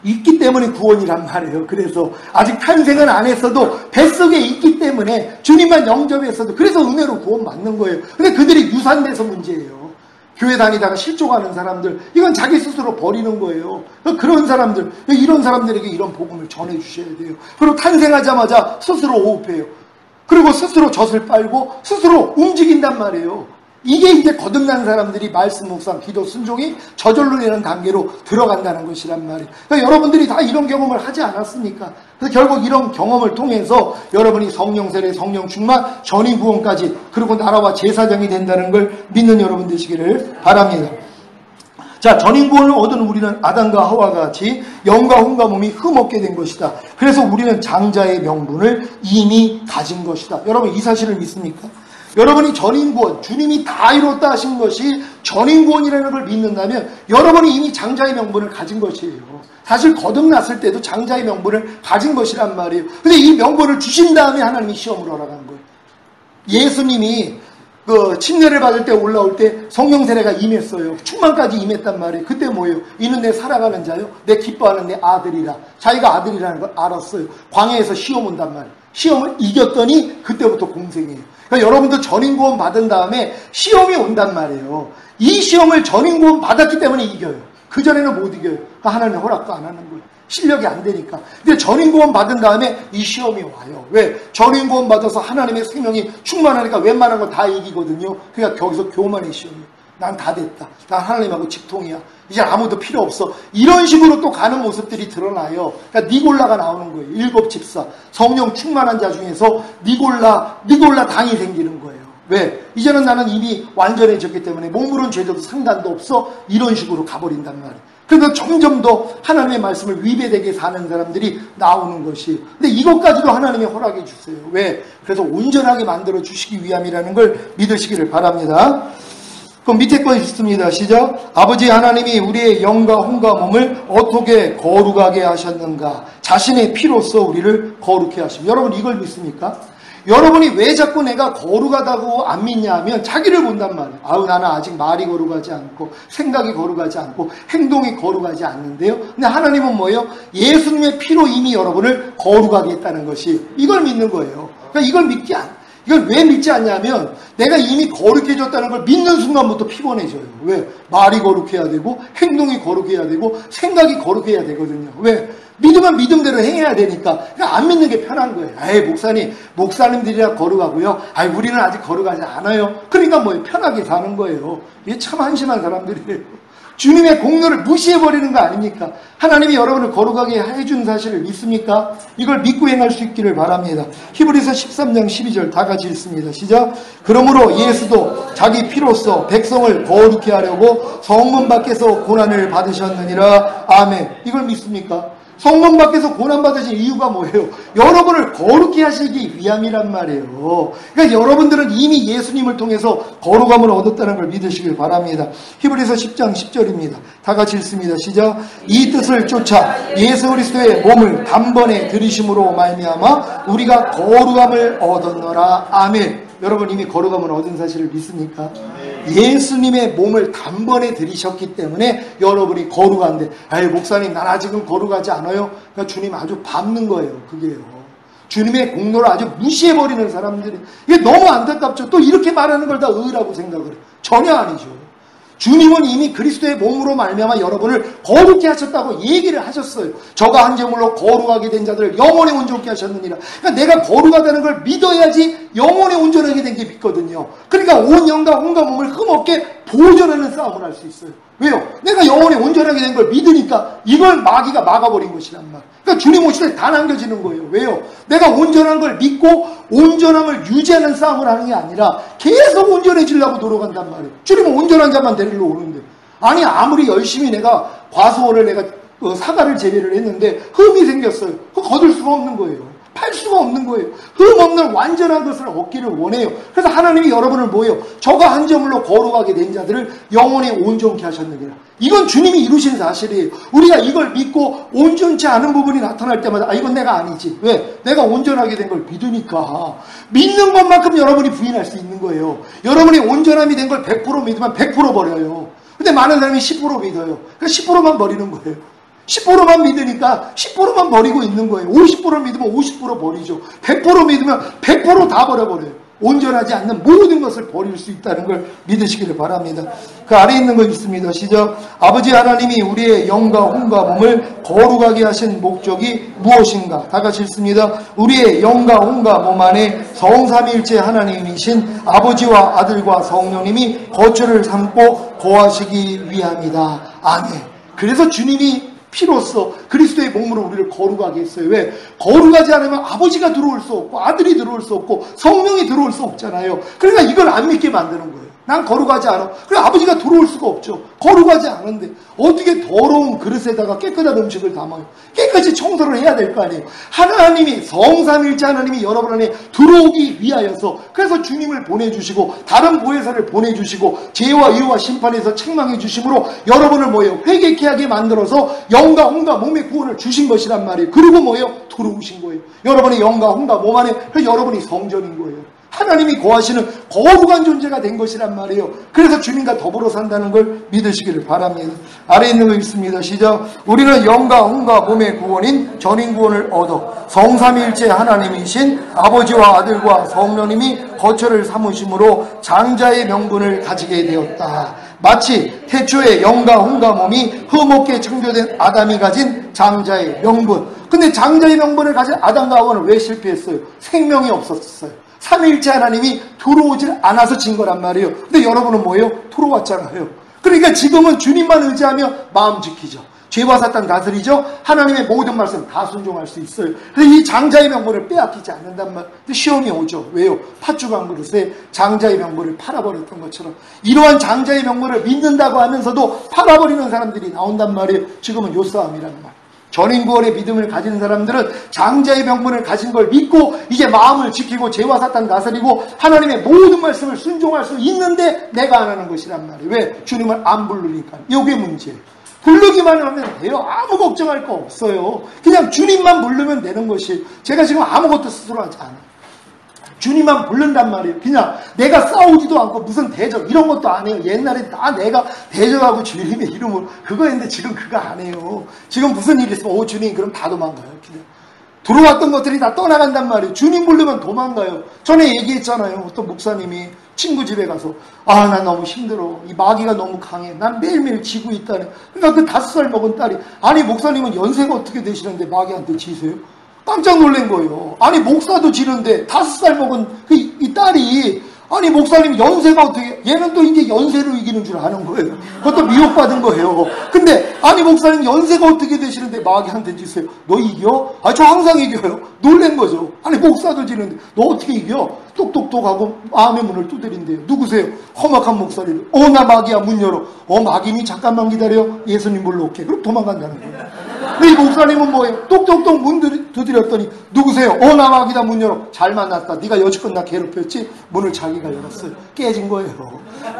Speaker 1: 있기 때문에 구원이란 말이에요. 그래서 아직 탄생은 안 했어도 뱃속에 있기 때문에 주님만 영접했어도 그래서 은혜로 구원 받는 거예요. 근데 그들이 유산돼서 문제예요. 교회 다니다가 실족하는 사람들, 이건 자기 스스로 버리는 거예요. 그런 사람들, 이런 사람들에게 이런 복음을 전해주셔야 돼요. 그리고 탄생하자마자 스스로 호흡해요. 그리고 스스로 젖을 빨고 스스로 움직인단 말이에요. 이게 이제 거듭난 사람들이 말씀 묵상, 기도, 순종이 저절로 되는 단계로 들어간다는 것이란 말이에요. 그러니까 여러분들이 다 이런 경험을 하지 않았습니까? 그래서 결국 이런 경험을 통해서 여러분이 성령 세례, 성령 충만, 전인 구원까지 그리고 나라와 제사장이 된다는 걸 믿는 여러분 되시기를 바랍니다. 자, 전인 구원을 얻은 우리는 아담과 하와가 같이 영과 혼과 몸이 흠없게 된 것이다. 그래서 우리는 장자의 명분을 이미 가진 것이다. 여러분 이 사실을 믿습니까? 여러분이 전인구원, 주님이 다 이뤘다 하신 것이 전인구원이라는 걸 믿는다면 여러분이 이미 장자의 명분을 가진 것이에요. 사실 거듭났을 때도 장자의 명분을 가진 것이란 말이에요. 근데 이 명분을 주신 다음에 하나님이 시험을 허락한 거예요. 예수님이 그 침례를 받을 때 올라올 때 성령 세례가 임했어요. 충만까지 임했단 말이에요. 그때 뭐예요? 이는 내 사랑하는 자요, 내 기뻐하는 내 아들이라. 자기가 아들이라는 걸 알았어요. 광야에서 시험 온단 말이에요. 시험을 이겼더니 그때부터 공생이에요. 그러니까 여러분도 전인구원 받은 다음에 시험이 온단 말이에요. 이 시험을 전인구원 받았기 때문에 이겨요. 그전에는 못 이겨요. 그러니까 하나님 허락도 안 하는 거예요. 실력이 안 되니까. 근데 전인구원 받은 다음에 이 시험이 와요. 왜? 전인구원 받아서 하나님의 생명이 충만하니까 웬만한 거 다 이기거든요. 그러니까 거기서 교만의 시험이에요. 난 다 됐다. 난 하나님하고 직통이야. 이제 아무도 필요 없어. 이런 식으로 또 가는 모습들이 드러나요. 그러니까 니골라가 나오는 거예요. 일곱 집사. 성령 충만한 자 중에서 니골라 당이 생기는 거예요. 왜? 이제는 나는 이미 완전해졌기 때문에 몸으로는 죄져도 상관도 없어. 이런 식으로 가버린단 말이에요. 그래서 점점 더 하나님의 말씀을 위배되게 사는 사람들이 나오는 것이. 근데 이것까지도 하나님이 허락해 주세요. 왜? 그래서 온전하게 만들어 주시기 위함이라는 걸 믿으시기를 바랍니다. 그럼 밑에 거 있습니다. 시작. 아버지 하나님이 우리의 영과 혼과 몸을 어떻게 거룩하게 하셨는가? 자신의 피로써 우리를 거룩해 하십니다. 여러분 이걸 믿습니까? 여러분이 왜 자꾸 내가 거룩하다고 안 믿냐 하면 자기를 본단 말이에요. 아우 나는 아직 말이 거룩하지 않고 생각이 거룩하지 않고 행동이 거룩하지 않는데요. 근데 하나님은 뭐예요? 예수님의 피로 이미 여러분을 거룩하게 했다는 것이 이걸 믿는 거예요. 그러니까 이걸 왜 믿지 않냐면 내가 이미 거룩해졌다는 걸 믿는 순간부터 피곤해져요. 왜? 말이 거룩해야 되고 행동이 거룩해야 되고 생각이 거룩해야 되거든요. 왜? 믿으면 믿음대로 행해야 되니까. 그러니까 안 믿는 게 편한 거예요. 에이 목사님들이라 거룩하고요. 우리는 아직 거룩하지 않아요. 그러니까 뭐예요? 편하게 사는 거예요. 이게 참 한심한 사람들이에요. 주님의 공로를 무시해버리는 거 아닙니까? 하나님이 여러분을 거룩하게 해준 사실을 믿습니까? 이걸 믿고 행할 수 있기를 바랍니다. 히브리서 13장 12절 다 같이 읽습니다. 시작. 그러므로 예수도 자기 피로써 백성을 거룩히 하려고 성문 밖에서 고난을 받으셨느니라. 아멘. 이걸 믿습니까? 성문 밖에서 고난받으신 이유가 뭐예요? 여러분을 거룩히 하시기 위함이란 말이에요. 그러니까 여러분들은 이미 예수님을 통해서 거룩함을 얻었다는 걸 믿으시길 바랍니다. 히브리서 10장 10절입니다. 다 같이 읽습니다. 시작. 이 뜻을 쫓아 예수 그리스도의 몸을 단번에 들이심으로 말미암아 우리가 거룩함을 얻었노라. 아멘. 여러분 이미 거룩함을 얻은 사실을 믿습니까? 예수님의 몸을 단번에 들이셨기 때문에 여러분이 거룩한데, 아이 목사님 난 아직은 거룩하지 않아요. 그러니까 주님 아주 밟는 거예요. 그게요. 주님의 공로를 아주 무시해버리는 사람들이, 이게 너무 안타깝죠. 또 이렇게 말하는 걸 다 의라고 생각을 해요. 전혀 아니죠. 주님은 이미 그리스도의 몸으로 말미암아 여러분을 거룩히 하셨다고 얘기를 하셨어요. 저가 한 제물로 거룩하게 된 자들을 영원히 온전케 하셨느니라. 그러니까 내가 거룩하다는 걸 믿어야지 영원히 온전하게 된 게 믿거든요. 그러니까 온 영과 온과 몸을 흠없게 보존하는 싸움을 할 수 있어요. 왜요? 내가 영원히 온전하게 된 걸 믿으니까 이걸 마귀가 막아버린 것이란 말. 그러니까 주님 오실 때 다 남겨지는 거예요. 왜요? 내가 온전한 걸 믿고 온전함을 유지하는 싸움을 하는 게 아니라 계속 온전해지려고 노력한단 말이에요. 주님은 온전한 자만 데리러 오는데, 아니 아무리 열심히 내가 과수원을 내가 사과를 재배를 했는데 흠이 생겼어요. 그거 거둘 수가 없는 거예요. 팔 수가 없는 거예요. 흠 없는 완전한 것을 얻기를 원해요. 그래서 하나님이 여러분을 뭐예요? 저가 한 제물로 거룩하게 된 자들을 영원히 온전케 하셨느니라. 이건 주님이 이루신 사실이에요. 우리가 이걸 믿고 온전치 않은 부분이 나타날 때마다 아 이건 내가 아니지. 왜? 내가 온전하게 된 걸 믿으니까. 믿는 것만큼 여러분이 부인할 수 있는 거예요. 여러분이 온전함이 된 걸 100% 믿으면 100% 버려요. 근데 많은 사람이 10% 믿어요. 그러니까 10%만 버리는 거예요. 10%만 믿으니까 10%만 버리고 있는 거예요. 50% 믿으면 50% 버리죠. 100% 믿으면 100% 다 버려버려요. 온전하지 않는 모든 것을 버릴 수 있다는 걸 믿으시기를 바랍니다. 그 아래 있는 거 있습니다. 시작. 아버지 하나님이 우리의 영과 혼과 몸을 거룩하게 하신 목적이 무엇인가? 다 같이 읽습니다. 우리의 영과 혼과 몸 안에 성삼위일체 하나님이신 아버지와 아들과 성령님이 거처를 삼고 거하시기 위함이다. 아멘. 그래서 주님이 피로써 그리스도의 몸으로 우리를 거룩하게 했어요. 왜? 거룩하지 않으면 아버지가 들어올 수 없고 아들이 들어올 수 없고 성령이 들어올 수 없잖아요. 그러니까 이걸 안 믿게 만드는 거예요. 난 거룩하지 않아. 그래 아버지가 들어올 수가 없죠. 거룩하지 않은데 어떻게 더러운 그릇에다가 깨끗한 음식을 담아요. 깨끗이 청소를 해야 될 거 아니에요. 하나님이 성삼일체 하나님이 여러분 안에 들어오기 위하여서 그래서 주님을 보내주시고 다른 보혜사를 보내주시고 죄와 의와 심판에서 책망해 주심으로 여러분을 뭐예요? 회개케 하게 만들어서 영과 혼과 몸의 구원을 주신 것이란 말이에요. 그리고 뭐예요? 들어오신 거예요. 여러분의 영과 혼과 몸 안에 여러분이 성전인 거예요. 하나님이 거하시는 거룩한 존재가 된 것이란 말이에요. 그래서 주님과 더불어 산다는 걸 믿으시기를 바랍니다. 아래 있는 거 있습니다. 시작. 우리는 영과 혼과 몸의 구원인 전인 구원을 얻어 성삼위일체 하나님이신 아버지와 아들과 성령님이 거처를 삼으심으로 장자의 명분을 가지게 되었다. 마치 태초에 영과 혼과 몸이 흠없게 창조된 아담이 가진 장자의 명분. 근데 장자의 명분을 가진 아담과 하와는 왜 실패했어요? 생명이 없었어요. 삼위일체 하나님이 들어오질 않아서 진 거란 말이에요. 근데 여러분은 뭐예요? 들어왔잖아요. 그러니까 지금은 주님만 의지하며 마음 지키죠. 죄와 사탄 다스리죠. 하나님의 모든 말씀 다 순종할 수 있어요. 그래서 이 장자의 명분을 빼앗기지 않는단 말. 근데 시험이 오죠. 왜요? 팥죽 한 그릇에 장자의 명분을 팔아버렸던 것처럼 이러한 장자의 명분을 믿는다고 하면서도 팔아버리는 사람들이 나온단 말이에요. 지금은 요 싸움이란 말. 전인구원의 믿음을 가진 사람들은 장자의 명분을 가진 걸 믿고 이제 마음을 지키고 죄와 사탄 다스리고 하나님의 모든 말씀을 순종할 수 있는데 내가 안 하는 것이란 말이에요. 왜? 주님을 안 부르니까. 이게 문제예요. 부르기만 하면 돼요. 아무 걱정할 거 없어요. 그냥 주님만 부르면 되는 것이에요. 제가 지금 아무것도 스스로 하지 않아요. 주님만 부른단 말이에요. 그냥 내가 싸우지도 않고 무슨 대적 이런 것도 안 해요. 옛날에 다 내가 대적하고 주님의 이름으로 그거 했는데 지금 그거 안 해요. 지금 무슨 일이 있으면 오 주님 그럼 다 도망가요. 그냥 들어왔던 것들이 다 떠나간단 말이에요. 주님 부르면 도망가요. 전에 얘기했잖아요. 어떤 목사님이 친구 집에 가서 아 난 너무 힘들어. 이 마귀가 너무 강해. 난 매일매일 지고 있다네. 그러니까 그 5살 먹은 딸이 아니 목사님은 연세가 어떻게 되시는데 마귀한테 지세요? 깜짝 놀란 거예요. 아니 목사도 지는데 5살 먹은 이 딸이 아니 목사님 연세가 어떻게, 얘는 또 이제 연세로 이기는 줄 아는 거예요. 그것도 미혹받은 거예요. 근데 아니 목사님 연세가 어떻게 되시는데 마귀한테 지세요. 너 이겨? 아 저 항상 이겨요. 놀란 거죠. 아니 목사도 지는데 너 어떻게 이겨? 똑똑똑하고 마음의 문을 두드린대요. 누구세요? 험악한 목소리로 나 마귀야 문 열어. 마귀니 잠깐만 기다려. 예수님 불러올게. 그럼 도망간다는 거예요. 근데 이 목사님은 뭐예요? 똑똑똑 문 두드렸더니 누구세요? 나 마귀다 문 열어. 잘 만났다. 네가 여지껏 나 괴롭혔지? 문을 자기가 열었어요. 깨진 거예요.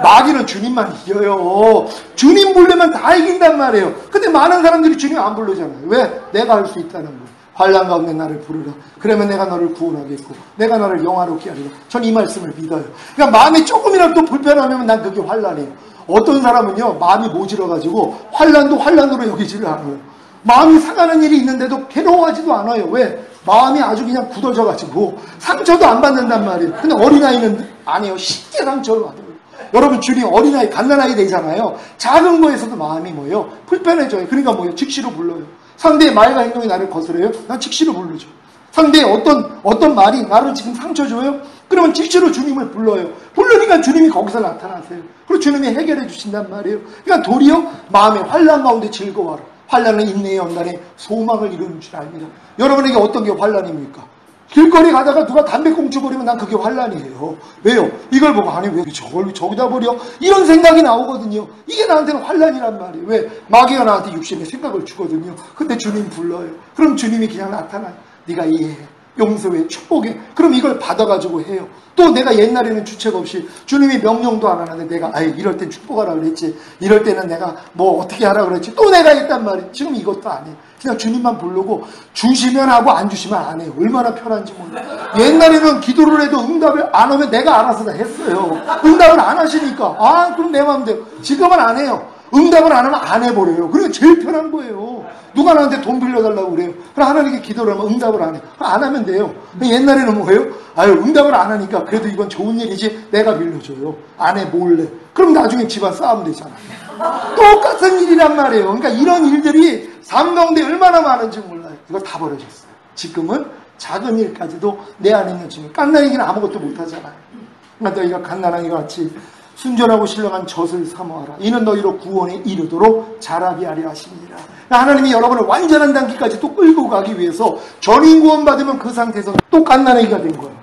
Speaker 1: 마귀는 주님만 이겨요. 주님 부르면 다 이긴단 말이에요. 근데 많은 사람들이 주님 안 부르잖아요. 왜? 내가 할 수 있다는 거예요. 환난 가운데 나를 부르라. 그러면 내가 너를 구원하겠고 내가 너를 영화롭게 하리라. 전 이 말씀을 믿어요. 그러니까 마음이 조금이라도 또 불편하면 난 그게 환난이에요. 어떤 사람은요 마음이 모질어가지고 환난도 환난으로 여기지를 않아요. 마음이 상하는 일이 있는데도 괴로워하지도 않아요. 왜? 마음이 아주 그냥 굳어져가지고 상처도 안 받는단 말이에요. 근데 어린아이는 아니에요. 쉽게 상처를 받아요. 여러분 주님 어린아이 갓난아이 되잖아요. 작은 거에서도 마음이 뭐예요? 불편해져요. 그러니까 뭐예요? 즉시로 불러요. 상대의 말과 행동이 나를 거스려요? 난 즉시로 부르죠. 상대의 어떤 말이 나를 지금 상처 줘요? 그러면 즉시로 주님을 불러요. 부르니까 주님이 거기서 나타나세요. 그리고 주님이 해결해 주신단 말이에요. 그러니까 도리어 마음의 환난 가운데 즐거워라. 환난은 인내의 연단에 소망을 이루는 줄 압니다. 여러분에게 어떤 게 환난입니까? 길거리 가다가 누가 담배꽁초 버리면 난 그게 환난이에요. 왜요? 이걸 보고 아니 왜 저걸 저기다 버려? 이런 생각이 나오거든요. 이게 나한테는 환난이란 말이에요. 왜? 마귀가 나한테 육신의 생각을 주거든요. 근데 주님 불러요. 그럼 주님이 그냥 나타나요. 네가 이해해. 용서해. 축복해. 그럼 이걸 받아가지고 해요. 또 내가 옛날에는 주책 없이 주님이 명령도 안 하는데 내가 이럴 땐 축복하라 그랬지. 이럴 때는 내가 뭐 어떻게 하라 그랬지. 또 내가 했단 말이에요. 지금 이것도 안 해요. 그냥 주님만 부르고 주시면 하고 안 주시면 안 해요. 얼마나 편한지 몰라요. 옛날에는 기도를 해도 응답을 안 하면 내가 알아서 다 했어요. 응답을 안 하시니까 그럼 내 마음대로. 지금은 안 해요. 응답을 안 하면 안 해버려요. 그러니까 제일 편한 거예요. 누가 나한테 돈 빌려달라고 그래요. 그럼 하나님께 기도를 하면 응답을 안 해요. 안 하면 돼요. 옛날에는 뭐예요? 응답을 안 하니까 그래도 이건 좋은 일이지 내가 빌려줘요. 아내 몰래. 그럼 나중에 집안 싸움 되잖아요. 똑같은 일이란 말이에요. 그러니까 이런 일들이 삶 가운데 얼마나 많은지 몰라요. 이거 다 버려졌어요. 지금은 작은 일까지도 내 안에 있는 주님. 갓난아기는 아무것도 못하잖아요. 그러니까 너희가 갓난아기가 같이 순전하고 신령한 젖을 사모하라. 이는 너희로 구원에 이르도록 자라게 하려 하십니다. 하나님이 여러분을 완전한 단계까지 또 끌고 가기 위해서 전인 구원 받으면 그 상태에서 또 갓난아기가 된 거예요.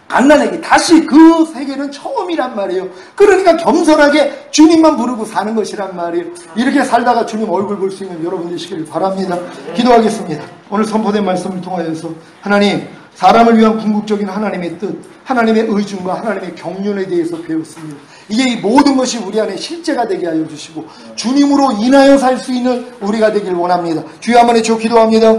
Speaker 1: 갓난아기. 다시 그 세계는 처음이란 말이에요. 그러니까 겸손하게 주님만 부르고 사는 것이란 말이에요. 이렇게 살다가 주님 얼굴 볼 수 있는 여러분 되시길 바랍니다. 기도하겠습니다. 오늘 선포된 말씀을 통하여서 하나님, 사람을 위한 궁극적인 하나님의 뜻, 하나님의 의중과 하나님의 경륜에 대해서 배웠습니다. 이제 이 모든 것이 우리 안에 실제가 되게 하여 주시고 주님으로 인하여 살 수 있는 우리가 되길 원합니다. 주여 한번 해주시고 기도합니다.